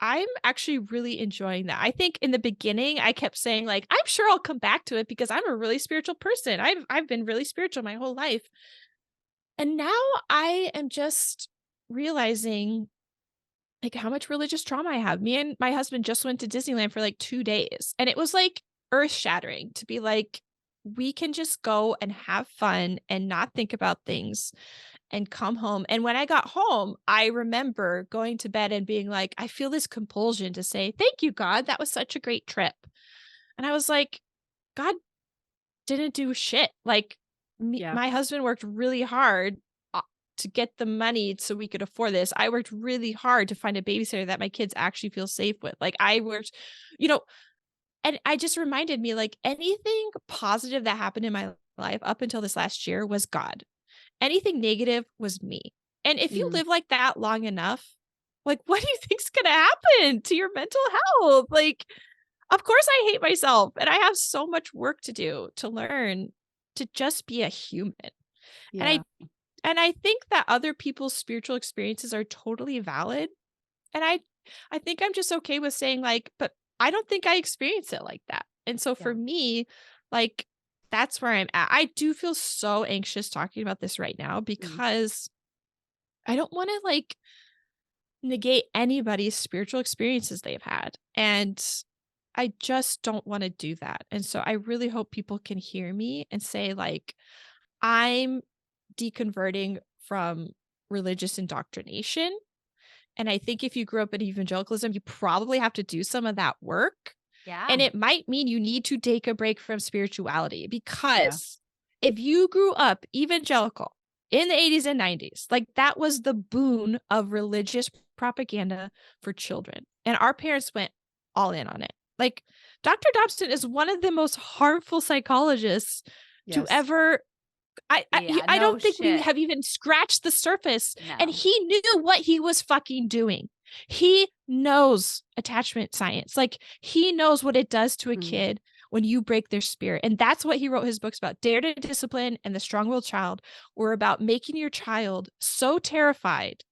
[SPEAKER 1] I'm actually really enjoying that. I think in the beginning, I kept saying like, I'm sure I'll come back to it because I'm a really spiritual person. I've been really spiritual my whole life. And now I am just realizing like how much religious trauma I have. Me and my husband just went to Disneyland for like 2 days, and it was like earth-shattering to be like, we can just go and have fun and not think about things and come home. And when I got home, I remember going to bed and being like, I feel this compulsion to say, thank you, God. That was such a great trip. And I was like, God didn't do shit. Like my husband worked really hard to get the money so we could afford this. I worked really hard to find a babysitter that my kids actually feel safe with. Like I worked, and I just reminded me like anything positive that happened in my life up until this last year was God. Anything negative was me. And if you live like that long enough, like what do you think's going to happen to your mental health? Like, of course I hate myself, and I have so much work to do to learn to just be a human.
[SPEAKER 2] Yeah.
[SPEAKER 1] And I think that other people's spiritual experiences are totally valid. And I think I'm just okay with saying like, but I don't think I experience it like that. And so for me, like that's where I'm at. I do feel so anxious talking about this right now because I don't want to like negate anybody's spiritual experiences they've had. And I just don't want to do that. And so I really hope people can hear me and say like, I'm deconverting from religious indoctrination. And I think if you grew up in evangelicalism, you probably have to do some of that work.
[SPEAKER 4] Yeah.
[SPEAKER 1] And it might mean you need to take a break from spirituality, because if you grew up evangelical in the 80s and 90s, like that was the boon of religious propaganda for children. And our parents went all in on it. Like Dr. Dobson is one of the most harmful psychologists to ever. I don't think we have even scratched the surface.
[SPEAKER 4] No.
[SPEAKER 1] And he knew what he was fucking doing. He knows attachment science. Like he knows what it does to a kid when you break their spirit. And that's what he wrote his books about. Dare to Discipline and The Strong-Willed Child were about making your child so terrified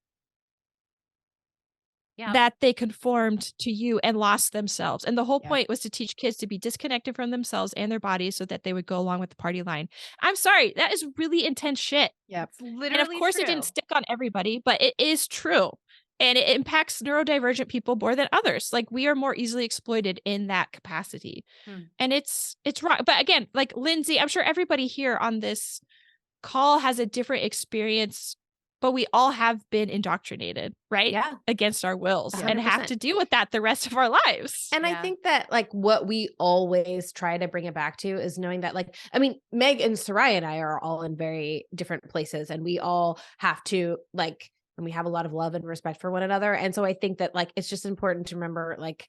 [SPEAKER 1] that they conformed to you and lost themselves. And the whole point was to teach kids to be disconnected from themselves and their bodies so that they would go along with the party line. I'm sorry, that is really intense shit.
[SPEAKER 2] Yeah,
[SPEAKER 4] it's literally
[SPEAKER 1] and of course
[SPEAKER 4] true.
[SPEAKER 1] It didn't stick on everybody, but it is true. And it impacts neurodivergent people more than others. Like we are more easily exploited in that capacity. And it's wrong. But again, like Lindsay, I'm sure everybody here on this call has a different experience, but we all have been indoctrinated, right?
[SPEAKER 2] Yeah.
[SPEAKER 1] Against our wills
[SPEAKER 2] 100%.
[SPEAKER 1] and have to deal with that the rest of our lives.
[SPEAKER 2] And I think that like what we always try to bring it back to is knowing that like, I mean, Meg and Sarai and I are all in very different places, and we all have to like, and we have a lot of love and respect for one another. And so I think that like, it's just important to remember like,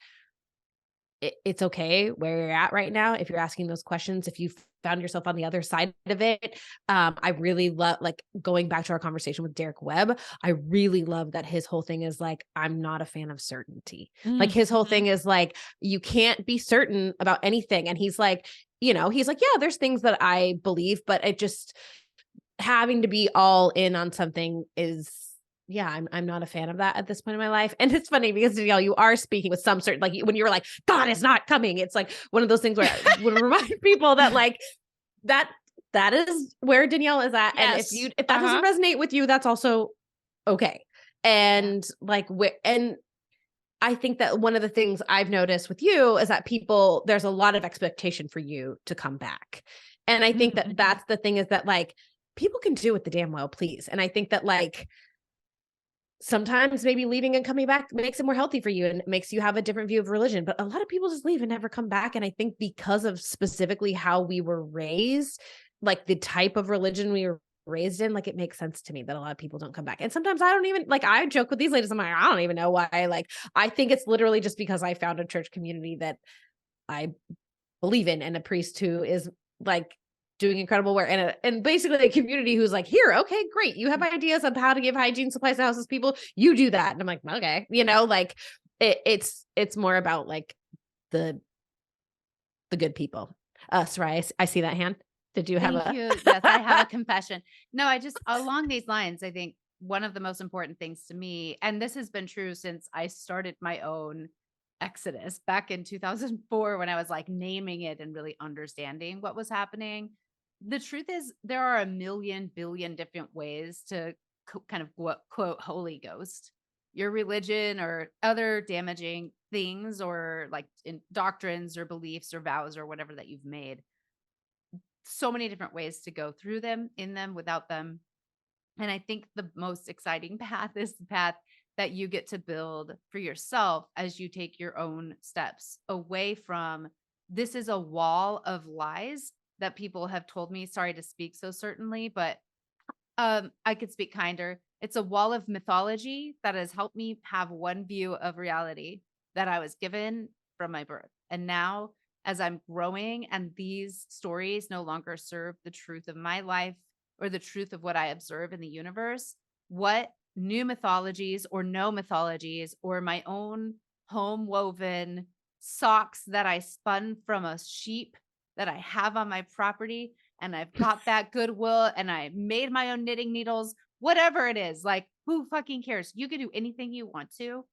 [SPEAKER 2] it's okay where you're at right now. If you're asking those questions, if you found yourself on the other side of it. I really love, like, going back to our conversation with Derek Webb, I really love that his whole thing is like, I'm not a fan of certainty. Like his whole thing is like, you can't be certain about anything. And he's like, he's like, yeah, there's things that I believe, but it just having to be all in on something is, yeah, I'm not a fan of that at this point in my life. And it's funny because, Danielle, you are speaking with some certain, like when you were like, God is not coming. It's like one of those things where I would remind people that like that is where Danielle is at.
[SPEAKER 1] Yes.
[SPEAKER 2] And if that doesn't resonate with you, that's also okay. And and I think that one of the things I've noticed with you is that there's a lot of expectation for you to come back. And I think that that's the thing, is that like people can do it the damn well, please. And I think that like sometimes maybe leaving and coming back makes it more healthy for you and it makes you have a different view of religion. But a lot of people just leave and never come back. And I think because of specifically how we were raised, like the type of religion we were raised in, like it makes sense to me that a lot of people don't come back. And sometimes I don't even, like, I joke with these ladies, I'm like, I don't even know why. I think it's literally just because I found a church community that I believe in, and a priest who is like doing incredible work, and basically a community who's like, here, okay, great. You have ideas on how to give hygiene supplies to houses people, you do that. And I'm like, okay, like it's more about like the good people. Sarai, I see that hand. Did you have
[SPEAKER 4] Thank you. Yes, I have a confession. No, I just, along these lines, I think one of the most important things to me, and this has been true since I started my own exodus back in 2004, when I was like naming it and really understanding what was happening. The truth is, there are a million billion different ways to kind of quote Holy Ghost your religion or other damaging things, or like in doctrines or beliefs or vows or whatever that you've made. So many different ways to go through them, in them, without them. And I think the most exciting path is the path that you get to build for yourself as you take your own steps away from, this is a wall of lies that people have told me, sorry to speak so certainly, but I could speak kinder. It's a wall of mythology that has helped me have one view of reality that I was given from my birth. And now, as I'm growing and these stories no longer serve the truth of my life or the truth of what I observe in the universe, what new mythologies or no mythologies or my own home woven socks that I spun from a sheep that I have on my property, and I've got that Goodwill, and I made my own knitting needles, whatever it is, like, who fucking cares? You can do anything you want to.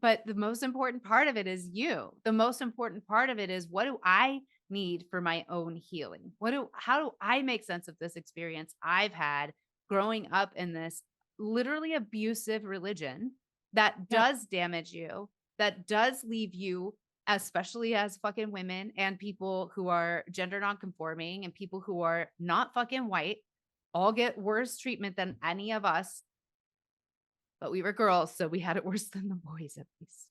[SPEAKER 4] But the most important part of it is you. The most important part of it is, what do I need for my own healing? How do I make sense of this experience I've had growing up in this literally abusive religion that does damage you, that does leave you, especially as fucking women and people who are gender nonconforming and people who are not fucking white, all get worse treatment than any of us. But we were girls, so we had it worse than the boys, at least.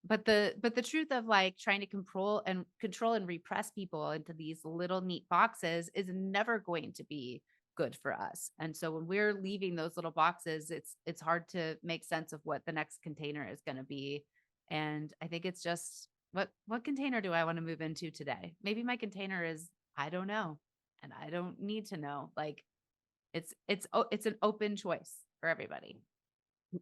[SPEAKER 4] But the truth of like trying to control and repress people into these little neat boxes is never going to be good for us. And so when we're leaving those little boxes, it's hard to make sense of what the next container is going to be. And I think it's just, what container do I want to move into today? Maybe my container is, I don't know, and I don't need to know. Like it's an open choice for everybody.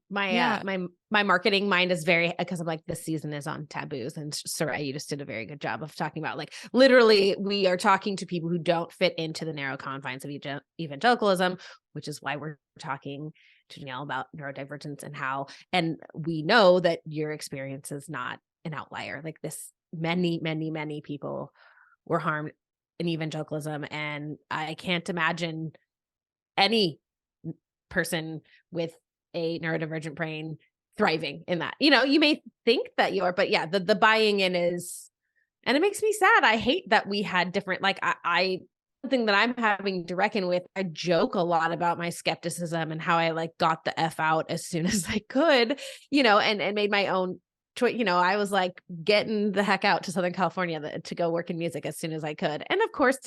[SPEAKER 2] My marketing mind is very, because I'm like, this season is on taboos, and Sarai, you just did a very good job of talking about, like, literally we are talking to people who don't fit into the narrow confines of evangelicalism, which is why we're talking to Danielle about neurodivergence and we know that your experience is not an outlier. Like this, many people were harmed in evangelicalism, and I can't imagine any person with a neurodivergent brain thriving in that. You may think that you are, but yeah, the buying in is, and it makes me sad. I hate that we had different, like something that I'm having to reckon with. I joke a lot about my skepticism and how I like got the F out as soon as I could, and made my own choice. I was like getting the heck out to Southern California to go work in music as soon as I could. And of course,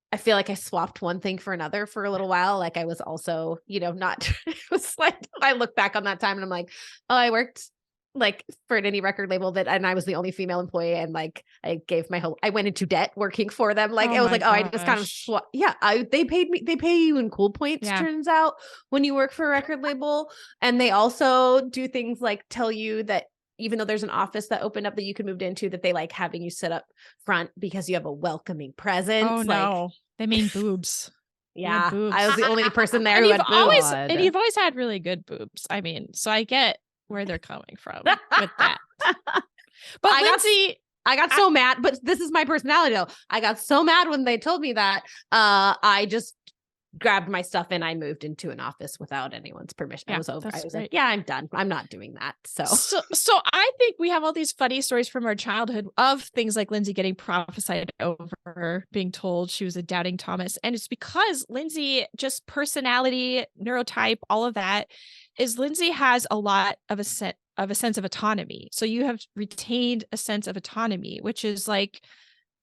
[SPEAKER 2] I feel like I swapped one thing for another for a little while. Like I was also, not, it was like, I look back on that time and I'm like, oh, I worked like for any record label and I was the only female employee, and like I went into debt working for them. Like it was like, I just kind of they pay you in cool points, turns out, when you work for a record label. And they also do things like tell you that even though there's an office that opened up that you can move into, that they like having you sit up front because you have a welcoming presence.
[SPEAKER 1] Oh no, they mean boobs.
[SPEAKER 2] Yeah,
[SPEAKER 1] boobs.
[SPEAKER 2] I was the only person there
[SPEAKER 1] and
[SPEAKER 2] who
[SPEAKER 1] you've
[SPEAKER 2] had boobs.
[SPEAKER 1] And you've always had really good boobs. I mean, so I get where they're coming from with that. But Lindsay,
[SPEAKER 2] I got so mad, but this is my personality though. I got so mad when they told me that. I just grabbed my stuff and I moved into an office without anyone's permission. I was over. I was like, yeah, I'm done. I'm not doing that.
[SPEAKER 1] So I think we have all these funny stories from our childhood of things like Lindsay getting prophesied over, being told she was a doubting Thomas. And it's because Lindsay, just personality, neurotype, all of that, is Lindsay has a lot of a sense of autonomy. So you have retained a sense of autonomy, which is like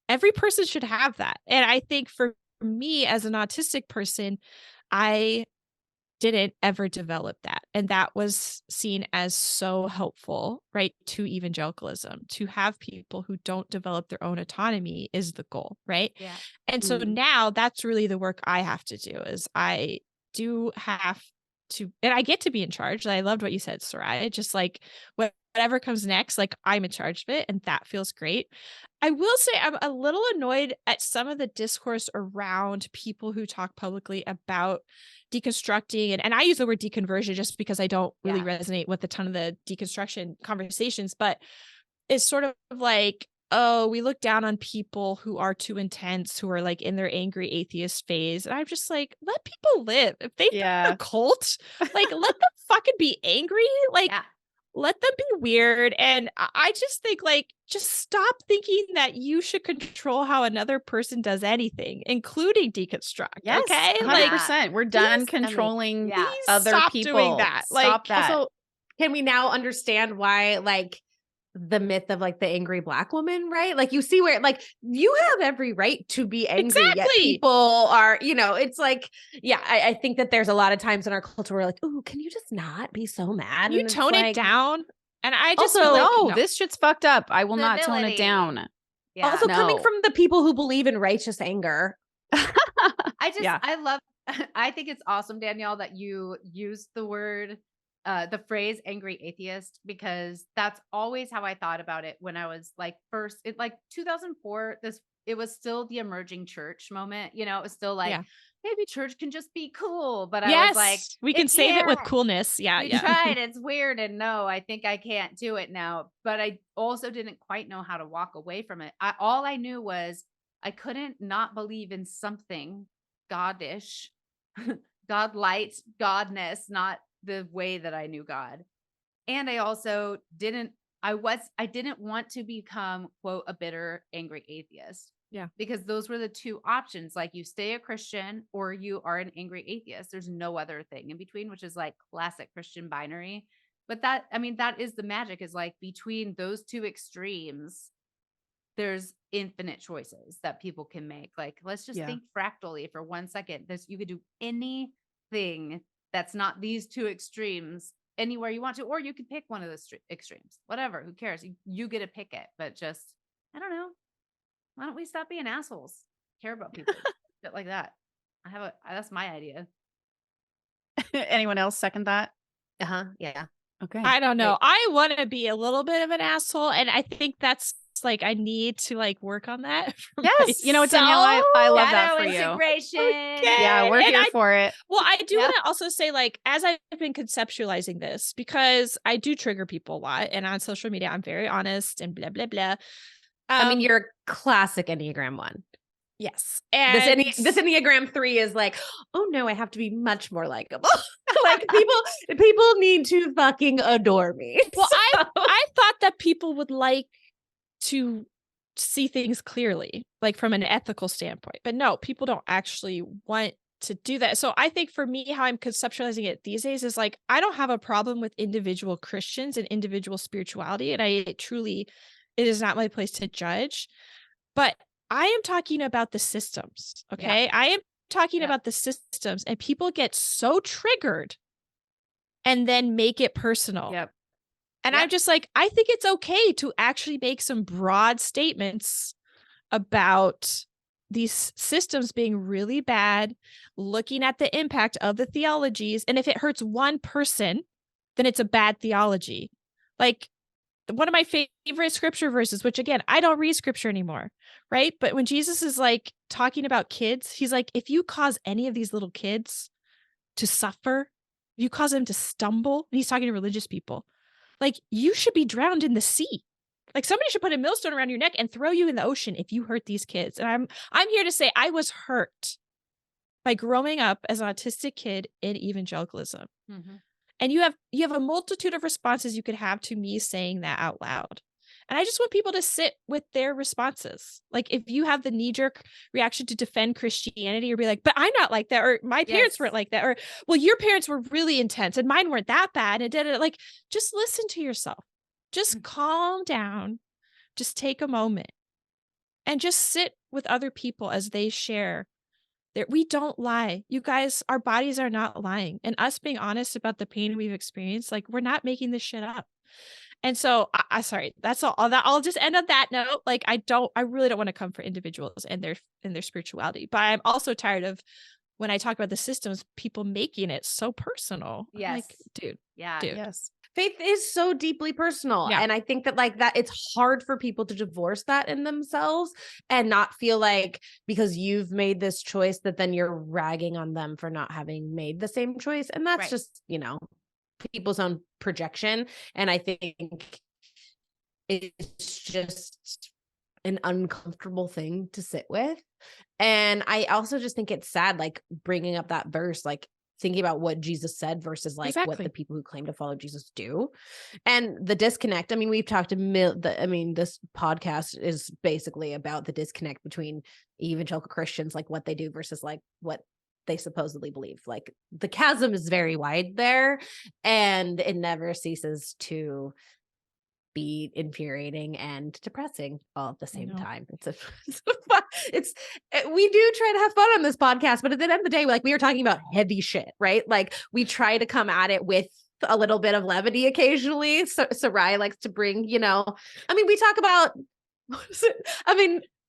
[SPEAKER 1] every person should have that. And I think for me as an autistic person, I didn't ever develop that. And that was seen as so helpful, right, to evangelicalism. To have people who don't develop their own autonomy is the goal, right?
[SPEAKER 4] Yeah.
[SPEAKER 1] And so now that's really the work I have to do, is I do have to, and I get to be in charge. I loved what you said, Sarai. Just like whatever comes next, like I'm in charge of it. And that feels great. I will say I'm a little annoyed at some of the discourse around people who talk publicly about deconstructing. And I use the word deconversion just because I don't really resonate with a ton of the deconstruction conversations, but it's sort of like, oh, we look down on people who are too intense, who are like in their angry atheist phase. And I'm just like, let people live. If they've been a cult, like let them fucking be angry. Like let them be weird. And I just think like, just stop thinking that you should control how another person does anything, including deconstruct.
[SPEAKER 3] Yes,
[SPEAKER 1] okay.
[SPEAKER 3] 100%.
[SPEAKER 1] Like,
[SPEAKER 3] we're done controlling other
[SPEAKER 1] stop
[SPEAKER 3] people.
[SPEAKER 1] Doing that. Like,
[SPEAKER 3] stop that.
[SPEAKER 2] Also, can we now understand why like the myth of like the angry Black woman, right? Like you see where like you have every right to be angry, yet people are, it's like, I think that there's a lot of times in our culture where we're like, oh, can you just not be so mad?
[SPEAKER 1] You tone it down. And I just
[SPEAKER 2] also,
[SPEAKER 1] no,
[SPEAKER 3] this shit's fucked up. I will not tone it down.
[SPEAKER 2] Yeah. Also coming from the people who believe in righteous anger.
[SPEAKER 4] I think it's awesome, Danielle, that you used the phrase angry atheist, because that's always how I thought about it when I was like like 2004, it was still the emerging church moment. It was still like, maybe church can just be cool. But I was like,
[SPEAKER 1] we can save it with coolness. Yeah.
[SPEAKER 4] We tried. It's weird. And no, I think I can't do it now. But I also didn't quite know how to walk away from it. All I knew was I couldn't not believe in something goddish, godlight, godness, not the way that I knew God. And I also didn't want to become, quote, a bitter, angry atheist.
[SPEAKER 1] Yeah.
[SPEAKER 4] Because those were the two options. Like you stay a Christian or you are an angry atheist. There's no other thing in between, which is like classic Christian binary. But that is the magic, is like between those two extremes, there's infinite choices that people can make. Like, let's just think fractally for 1 second. You could do anything that's not these two extremes anywhere you want to, or you could pick one of those extremes, whatever, who cares? You get to pick it, but just, I don't know. Why don't we stop being assholes? Care about people, shit like that. That's my idea.
[SPEAKER 3] Anyone else second that?
[SPEAKER 2] Yeah.
[SPEAKER 3] Okay.
[SPEAKER 1] I don't know. I want to be a little bit of an asshole. And I think that's like, I need to like work on that.
[SPEAKER 3] Yes. You know what, Danielle, I love that for you.
[SPEAKER 4] Integration.
[SPEAKER 1] Okay.
[SPEAKER 3] Yeah, we're here for it.
[SPEAKER 1] Well, I do want to also say, like, as I've been conceptualizing this, because I do trigger people a lot, and on social media, I'm very honest and blah, blah, blah.
[SPEAKER 2] I mean, you're a classic Enneagram 1.
[SPEAKER 1] Yes. And
[SPEAKER 2] this Enneagram 3 is like, oh no, I have to be much more likable. Like people need to fucking adore me.
[SPEAKER 1] Well, I thought that people would like to see things clearly, like from an ethical standpoint, but no, people don't actually want to do that. So I think for me, how I'm conceptualizing it these days is like, I don't have a problem with individual Christians and individual spirituality. And it is not my place to judge, but I am talking about the systems. Okay. Yeah. I am talking about the systems, and people get so triggered and then make it personal.
[SPEAKER 3] Yep.
[SPEAKER 1] And I'm just like, I think it's okay to actually make some broad statements about these systems being really bad, looking at the impact of the theologies. And if it hurts one person, then it's a bad theology. Like one of my favorite scripture verses, which again, I don't read scripture anymore, right? But when Jesus is like talking about kids, he's like, if you cause any of these little kids to suffer, if you cause them to stumble, and he's talking to religious people, like you should be drowned in the sea. Like somebody should put a millstone around your neck and throw you in the ocean if you hurt these kids. And I'm here to say I was hurt by growing up as an autistic kid in evangelicalism. Mm-hmm. And you have a multitude of responses you could have to me saying that out loud. And I just want people to sit with their responses. Like if you have the knee-jerk reaction to defend Christianity or be like, but I'm not like that, or my parents weren't like that, or well, your parents were really intense and mine weren't that bad. And like, just listen to yourself. Just calm down. Just take a moment and just sit with other people as they share. We don't lie. You guys, our bodies are not lying. And us being honest about the pain we've experienced, like we're not making this shit up. And so I sorry, that's all that I'll just end on that note. Like I really don't want to come for individuals and their spirituality, but I'm also tired of when I talk about the systems, people making it so personal.
[SPEAKER 4] Yes.
[SPEAKER 1] Like, dude.
[SPEAKER 3] Yes.
[SPEAKER 2] Faith is so deeply personal.
[SPEAKER 1] Yeah.
[SPEAKER 2] And I think that like that it's hard for people to divorce that in themselves and not feel like because you've made this choice that then you're ragging on them for not having made the same choice. And that's just, people's own projection. And I think it's just an uncomfortable thing to sit with. And I also just think it's sad, like bringing up that verse, like thinking about what Jesus said versus like what the people who claim to follow Jesus do. And the disconnect. I mean, we've talked this podcast is basically about the disconnect between evangelical Christians, like what they do versus like what they supposedly believe. Like the chasm is very wide there and it never ceases to be infuriating and depressing all at the same time. We do try to have fun on this podcast, but at the end of the day, like we are talking about heavy shit, right? Like we try to come at it with a little bit of levity occasionally. So Sarai likes to bring, we talk about,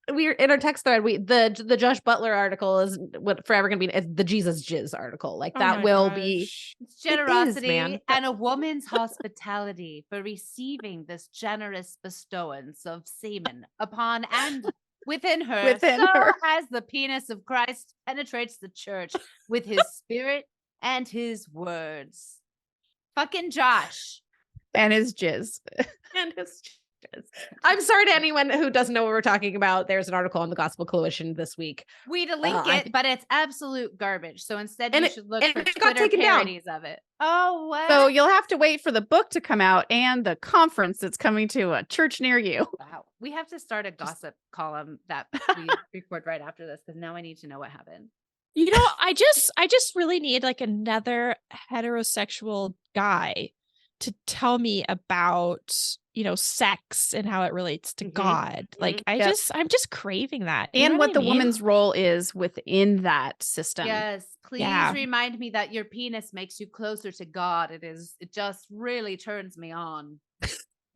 [SPEAKER 2] we're in our text thread. The Josh Butler article is what forever going to be the Jesus Jizz article. Like that will be
[SPEAKER 4] it's generosity and a woman's hospitality for receiving this generous bestowance of semen upon and within her. As the penis of Christ penetrates the church with his spirit and his words. Fucking Josh.
[SPEAKER 3] And his jizz.
[SPEAKER 2] I'm sorry to anyone who doesn't know what we're talking about. There's an article on the Gospel Coalition this week.
[SPEAKER 4] We'd link it, but it's absolute garbage. So instead, you should look for Twitter parodies of it. Oh, what?
[SPEAKER 3] So you'll have to wait for the book to come out and the conference that's coming to a church near you.
[SPEAKER 4] Wow. We have to start a gossip column that we record right after this because now I need to know what happened.
[SPEAKER 1] I just really need like another heterosexual guy to tell me about, sex and how it relates to God. Like I'm just craving that.
[SPEAKER 3] And what the woman's role is within that system.
[SPEAKER 4] Yes. Please remind me that your penis makes you closer to God. It just really turns me on.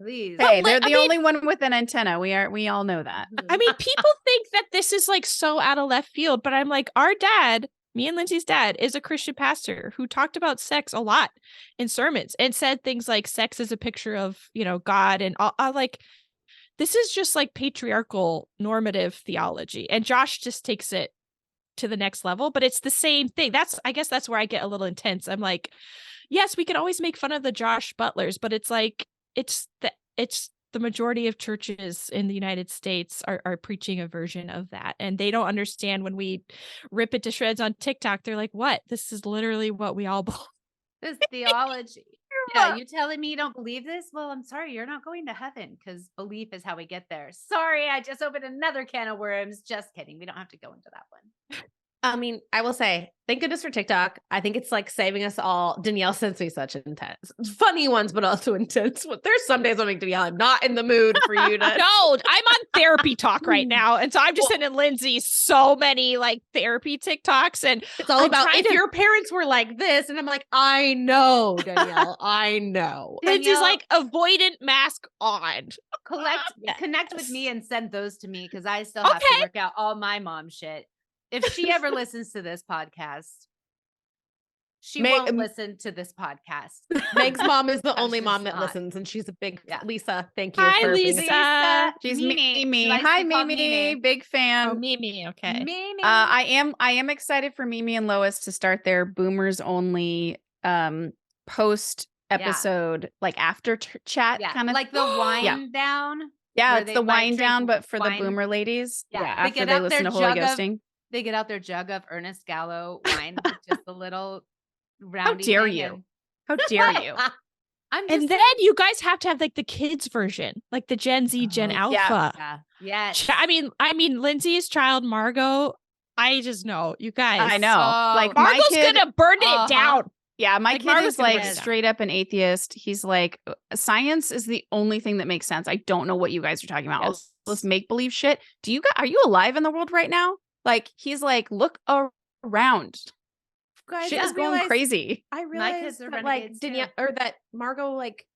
[SPEAKER 4] Please.
[SPEAKER 3] Hey, they're the only one with an antenna. We all know that.
[SPEAKER 1] I mean, people think that this is like so out of left field, but I'm like, our dad, me and Lindsay's dad, is a Christian pastor who talked about sex a lot in sermons and said things like sex is a picture of, God. And I like, this is just like patriarchal normative theology. And Josh just takes it to the next level, but it's the same thing. I guess that's where I get a little intense. I'm like, yes, we can always make fun of the Josh Butlers, but it's like, it's the majority of churches in the United States are preaching a version of that. And they don't understand when we rip it to shreds on TikTok. They're like, what? This is literally what we all believe.
[SPEAKER 4] This theology. Yeah, you telling me you don't believe this? Well, I'm sorry, you're not going to heaven because belief is how we get there. Sorry, I just opened another can of worms. Just kidding. We don't have to go into that one.
[SPEAKER 2] I mean, I will say, thank goodness for TikTok. I think it's like saving us all. Danielle sends me such intense, funny ones, but also intense. There's some days I'm like, Danielle, I'm not in the mood for you to.
[SPEAKER 1] No, I'm on therapy talk right now. And so I'm just sending Lindsay so many like therapy TikToks. And
[SPEAKER 2] it's all about if your parents were like this. And I'm like, I know, Danielle, I know.
[SPEAKER 1] Lindsay's like avoidant mask on.
[SPEAKER 4] Connect with me and send those to me because I still have to work out all my mom shit. If she ever listens to this podcast, she won't listen to this podcast.
[SPEAKER 2] Meg's mom is the only mom that listens, and she's a big Lisa. Thank you.
[SPEAKER 1] Hi, Lisa.
[SPEAKER 3] She's Mimi. Hi, Mimi. Big fan.
[SPEAKER 1] Oh, Mimi. Okay.
[SPEAKER 4] Mimi.
[SPEAKER 3] I am excited for Mimi and Lois to start their boomers only post episode, like after chat kind of
[SPEAKER 4] like the wind down.
[SPEAKER 3] Yeah, it's the wind down, but for the boomer ladies. Yeah, after they listen to Holy Ghosting.
[SPEAKER 4] They get out their jug of Ernest Gallo wine with just a little roundy.
[SPEAKER 3] How dare you? How dare you?
[SPEAKER 1] And then you guys have to have like the kids version, like the Gen Z, Gen Alpha.
[SPEAKER 4] Yeah. Yes.
[SPEAKER 1] I mean, Lindsay's child, Margot. I just know you guys.
[SPEAKER 3] I know. Like
[SPEAKER 1] Margot's gonna burn it down.
[SPEAKER 3] Yeah, my kid is like straight up an atheist. He's like, science is the only thing that makes sense. I don't know what you guys are talking about. All this make believe shit. Are you alive in the world right now? Like, he's like, look around.
[SPEAKER 2] Guys,
[SPEAKER 3] shit is going crazy.
[SPEAKER 2] I realized that like Danielle or that Margot like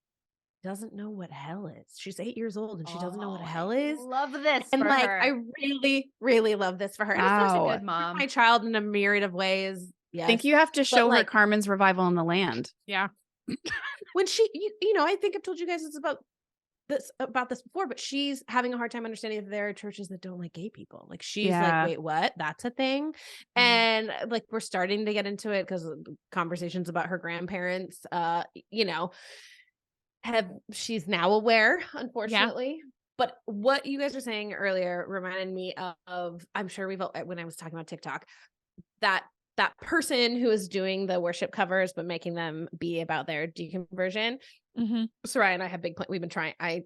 [SPEAKER 2] doesn't know what hell is. She's 8 years old and she doesn't know what hell is.
[SPEAKER 4] Love this,
[SPEAKER 2] and
[SPEAKER 4] for
[SPEAKER 2] like
[SPEAKER 4] her.
[SPEAKER 2] I really, really love this for her.
[SPEAKER 3] Wow.
[SPEAKER 2] And of course, a good mom. My child in a myriad of ways. Yes.
[SPEAKER 3] I think you have to show her Carmen's Revival in the Land.
[SPEAKER 1] Yeah.
[SPEAKER 2] When she, you know, I think I've told you guys about this before, but she's having a hard time understanding that there are churches that don't like gay people. Like she's like, wait, what? That's a thing. Mm-hmm. And like, we're starting to get into it because conversations about her grandparents, you know, she's now aware, unfortunately. Yeah. But what you guys were saying earlier reminded me of, I'm sure when I was talking about TikTok, that person who is doing the worship covers, but making them be about their deconversion. Mm-hmm. Sarai and I have big plans. We've been trying. I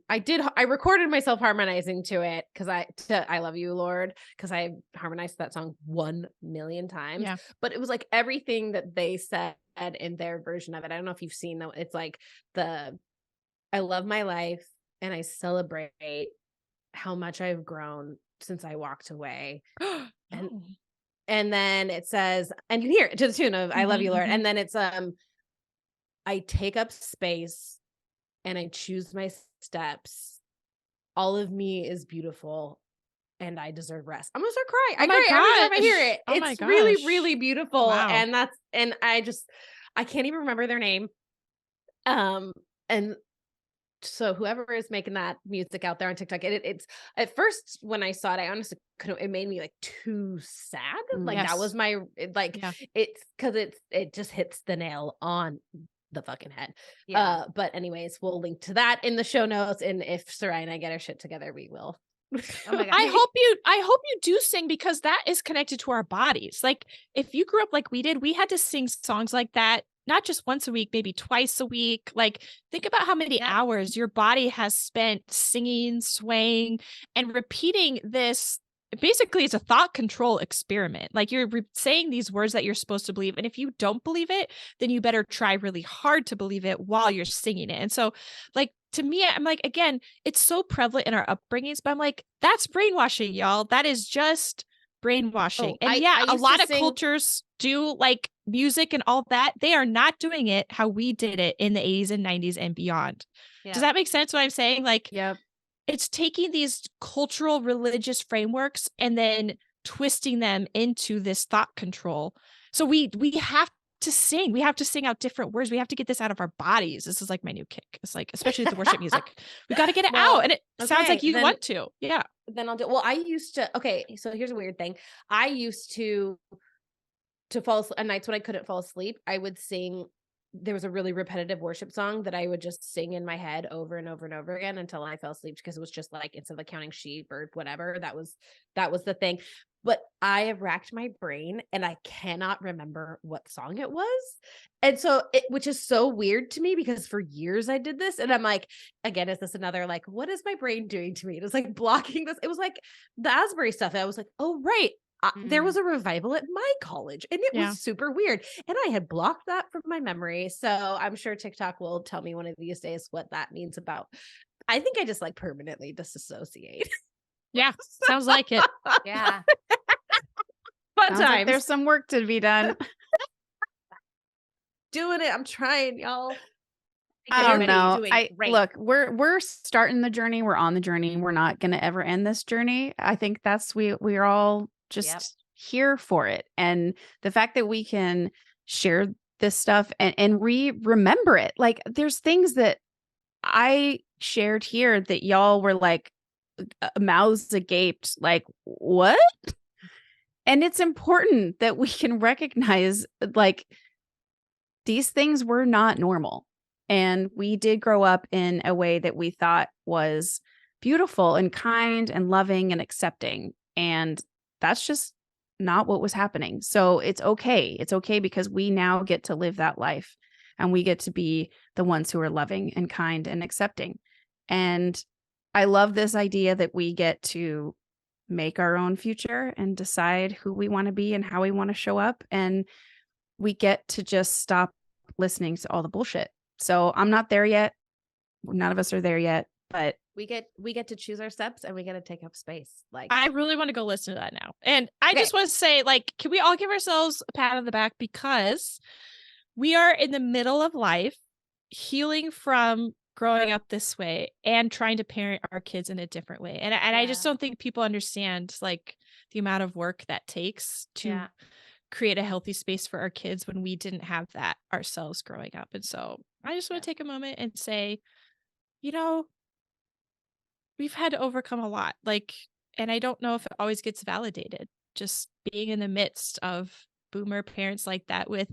[SPEAKER 2] recorded myself harmonizing to it because I Love You, Lord, because I harmonized that song 1 million times. Yeah. But it was like everything that they said in their version of it. I don't know if you've seen them. It's like I love my life and I celebrate how much I've grown since I walked away. And then it says, and you hear it to the tune of I love you, Lord. And then it's I take up space and I choose my steps. All of me is beautiful and I deserve rest. I'm gonna start crying. I cry every time I hear it. It's really, really beautiful. Wow. And I can't even remember their name. And so whoever is making that music out there on TikTok, it's at first when I saw it, I honestly couldn't, it made me like too sad. Like that was my, it's because it just hits the nail on the fucking head. Yeah. But anyways, we'll link to that in the show notes. And if Sarai and I get our shit together, we will.
[SPEAKER 1] Oh my God. I hope you do sing because that is connected to our bodies. Like if you grew up like we did, we had to sing songs like that. Not just once a week, maybe twice a week. Like, think about how many hours your body has spent singing, swaying, and repeating this. Basically, it's a thought control experiment. Like, you're saying these words that you're supposed to believe. And if you don't believe it, then you better try really hard to believe it while you're singing it. And so, like, to me, I'm like, again, it's so prevalent in our upbringings, but I'm like, that's brainwashing, y'all. That is just brainwashing. A lot of cultures do like music and all that. They are not doing it how we did it in the 80s and 90s and beyond. Yeah. Does that make sense what I'm saying? Like, it's taking these cultural religious frameworks and then twisting them into this thought control. So we have to sing. We have to sing out different words. We have to get this out of our bodies. This is like my new kick. It's like, especially with the worship music, we got to get it out. And it sounds like you want to. Yeah.
[SPEAKER 2] Then I'll do. Well, I used to. Okay, so here's a weird thing. I used to fall asleep, nights when I couldn't fall asleep, I would sing. There was a really repetitive worship song that I would just sing in my head over and over and over again until I fell asleep because it was just like instead of counting sheep or whatever, that was the thing. But I have racked my brain and I cannot remember what song it was. And so which is so weird to me because for years I did this and I'm like, again, is this another like, what is my brain doing to me? It was like blocking this. It was like the Asbury stuff. I was like, oh, right. there was a revival at my college and it was super weird. And I had blocked that from my memory. So I'm sure TikTok will tell me one of these days what that means about. I think I just like permanently disassociate.
[SPEAKER 1] Yeah. Sounds like it.
[SPEAKER 4] Yeah.
[SPEAKER 2] Fun
[SPEAKER 3] Sounds
[SPEAKER 2] times.
[SPEAKER 3] like there's some work to be done.
[SPEAKER 2] Doing it. I'm trying, y'all.
[SPEAKER 3] I don't know.
[SPEAKER 2] Great.
[SPEAKER 3] Look, we're starting the journey. We're on the journey. We're not going to ever end this journey. I think that's we're all just here for it. And the fact that we can share this stuff and remember it. Like there's things that I shared here that y'all were like mouths agaped, like, what? And it's important that we can recognize like these things were not normal. And we did grow up in a way that we thought was beautiful and kind and loving and accepting. And that's just not what was happening. So it's okay. It's okay because we now get to live that life and we get to be the ones who are loving and kind and accepting. And I love this idea that we get to make our own future and decide who we want to be and how we want to show up. And we get to just stop listening to all the bullshit. So I'm not there yet. None of us are there yet, but
[SPEAKER 2] we get to choose our steps and we get to take up space. Like
[SPEAKER 1] I really want to go listen to that now. And I just want to say, like, can we all give ourselves a pat on the back because we are in the middle of life, healing from growing up this way and trying to parent our kids in a different way. And I just don't think people understand like the amount of work that takes to create a healthy space for our kids when we didn't have that ourselves growing up. And so I just want to take a moment and say, you know, we've had to overcome a lot. Like, and I don't know if it always gets validated. Just being in the midst of boomer parents like that with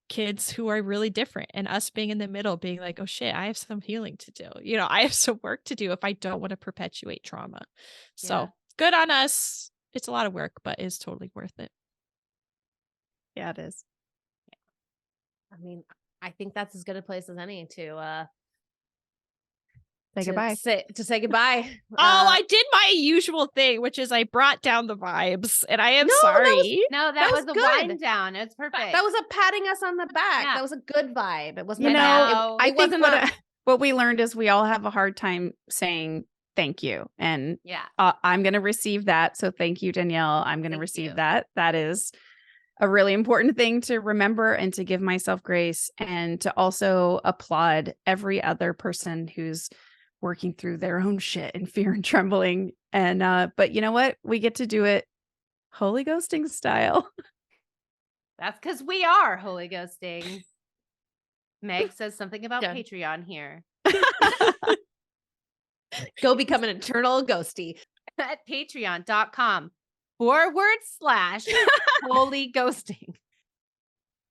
[SPEAKER 1] kids who are really different and us being in the middle being like, oh shit, I have some healing to do. You know, I have some work to do if I don't want to perpetuate trauma. So good on us. It's a lot of work, but it's totally worth it.
[SPEAKER 3] yeah, it is.
[SPEAKER 2] I mean, I think that's as good a place as any to
[SPEAKER 3] say goodbye.
[SPEAKER 2] To say goodbye.
[SPEAKER 1] I did my usual thing, which is I brought down the vibes, and I am sorry.
[SPEAKER 4] That was the wind down. It's perfect.
[SPEAKER 2] That was a patting us on the back. Yeah. That was a good vibe. It wasn't.
[SPEAKER 3] I think what we learned is we all have a hard time saying thank you, and I'm going to receive that. So thank you, Danielle. I'm going to receive that. That is a really important thing to remember and to give myself grace and to also applaud every other person who's working through their own shit in fear and trembling. And, but you know what? We get to do it Holy Ghosting style.
[SPEAKER 4] That's because we are Holy Ghosting. Meg says something about Patreon here.
[SPEAKER 2] Go become an eternal ghosty
[SPEAKER 4] at patreon.com/Holy Ghosting.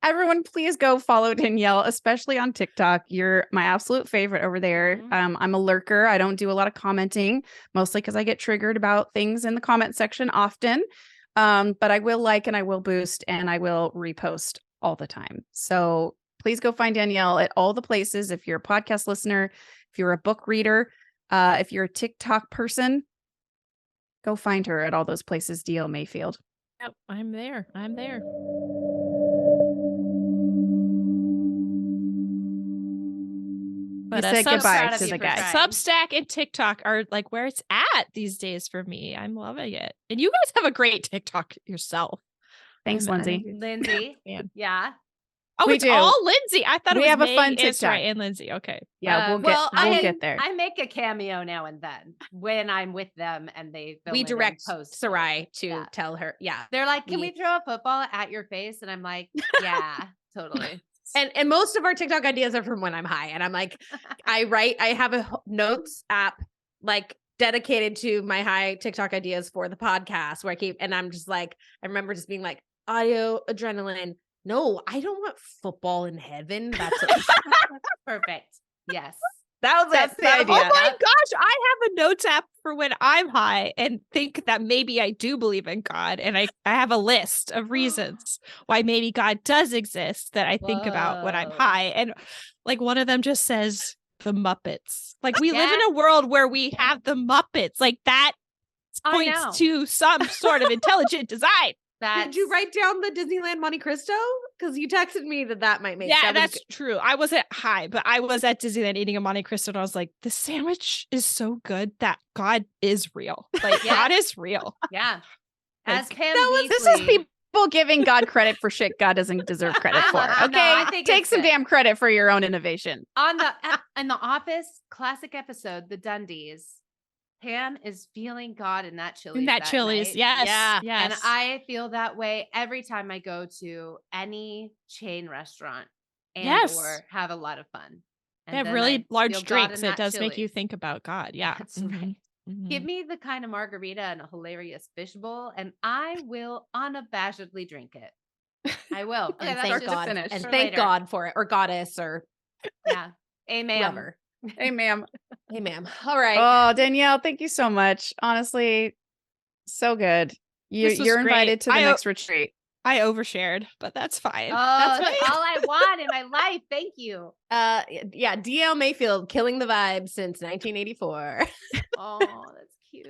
[SPEAKER 3] Everyone, please go follow Danielle, especially on TikTok. You're my absolute favorite over there. I'm a lurker. I don't do a lot of commenting, mostly because I get triggered about things in the comment section often. But I will like and I will boost and I will repost all the time. So please go find Danielle at all the places. If you're a podcast listener, if you're a book reader, if you're a TikTok person, go find her at all those places. DL Mayfield.
[SPEAKER 1] Yep, I'm there. But
[SPEAKER 3] say goodbye to the guy.
[SPEAKER 1] Substack and TikTok are like where it's at these days for me. I'm loving it. And you guys have a great TikTok yourself.
[SPEAKER 3] Thanks, Lindsay.
[SPEAKER 4] Lindsay. Yeah.
[SPEAKER 1] Oh, it's all Lindsay. I thought
[SPEAKER 3] we
[SPEAKER 1] it was
[SPEAKER 3] have
[SPEAKER 1] Meg,
[SPEAKER 3] a fun TikTok
[SPEAKER 1] and Lindsay. Okay.
[SPEAKER 3] Yeah, we'll get there.
[SPEAKER 4] I make a cameo now and then when I'm with them and
[SPEAKER 2] we direct Sarai to tell her. Yeah.
[SPEAKER 4] They're like, can we throw a football at your face? And I'm like, yeah, totally.
[SPEAKER 2] And most of our TikTok ideas are from when I'm high. And I'm like, I have a notes app like dedicated to my high TikTok ideas for the podcast where I'm just like, I remember just being like, audio, adrenaline. No, I don't want football in heaven. That's
[SPEAKER 4] perfect. Yes.
[SPEAKER 2] That's the idea.
[SPEAKER 1] Oh my gosh, I have a notes app for when I'm high and think that maybe I do believe in God. And I have a list of reasons why maybe God does exist that I think about when I'm high. And like one of them just says the Muppets. Like we live in a world where we have the Muppets. Like that's
[SPEAKER 4] I know.
[SPEAKER 1] points to some sort of intelligent design.
[SPEAKER 2] Did you write down the Disneyland Monte Cristo? Because you texted me that might make
[SPEAKER 1] that's true. I wasn't high, but I was at Disneyland eating a Monte Cristo, and I was like, the sandwich is so good that God is real. Like, God is real.
[SPEAKER 4] Yeah. As
[SPEAKER 1] Like,
[SPEAKER 4] Pam
[SPEAKER 3] This is
[SPEAKER 4] Beasley-
[SPEAKER 3] people giving God credit for shit God doesn't deserve credit for.
[SPEAKER 4] No,
[SPEAKER 3] Okay,
[SPEAKER 4] I think
[SPEAKER 3] take
[SPEAKER 4] it's
[SPEAKER 3] some
[SPEAKER 4] good.
[SPEAKER 3] damn credit for your own innovation.
[SPEAKER 4] on the in the Office classic episode, The Dundies, Pam is feeling God in that Chili's.
[SPEAKER 1] in that Chili's.
[SPEAKER 4] night.
[SPEAKER 1] Yes.
[SPEAKER 2] Yeah.
[SPEAKER 1] Yes.
[SPEAKER 4] And I feel that way every time I go to any chain restaurant and
[SPEAKER 1] Yes.
[SPEAKER 4] or have a lot of fun.
[SPEAKER 1] they
[SPEAKER 4] And
[SPEAKER 1] have
[SPEAKER 4] then
[SPEAKER 1] really
[SPEAKER 4] I feel
[SPEAKER 1] large
[SPEAKER 4] God
[SPEAKER 1] drinks.
[SPEAKER 4] in
[SPEAKER 1] It
[SPEAKER 4] that
[SPEAKER 1] does make you
[SPEAKER 4] Chili's.
[SPEAKER 1] think about God. Yeah.
[SPEAKER 4] That's right.
[SPEAKER 1] Mhm.
[SPEAKER 4] Give me the kind of margarita and a hilarious fishbowl, and I will unabashedly drink it. I will. Okay,
[SPEAKER 2] And
[SPEAKER 4] that's
[SPEAKER 2] thank
[SPEAKER 4] just
[SPEAKER 2] God.
[SPEAKER 3] finish.
[SPEAKER 2] And
[SPEAKER 4] for
[SPEAKER 2] thank
[SPEAKER 4] later.
[SPEAKER 2] God for it. Or goddess or
[SPEAKER 4] Yeah. Amen.
[SPEAKER 2] whoever.
[SPEAKER 3] Hey, ma'am.
[SPEAKER 2] Hey, ma'am. All right.
[SPEAKER 3] Oh, Danielle, thank you so much. Honestly, so good.
[SPEAKER 1] This was
[SPEAKER 3] You're
[SPEAKER 1] great.
[SPEAKER 3] invited to the next retreat.
[SPEAKER 1] I overshared, but that's fine.
[SPEAKER 4] Oh,
[SPEAKER 1] That's
[SPEAKER 4] that's
[SPEAKER 1] fine.
[SPEAKER 4] all I want in my life. Thank you.
[SPEAKER 2] Yeah, DL Mayfield killing the vibe since 1984.
[SPEAKER 4] Oh, that's cute.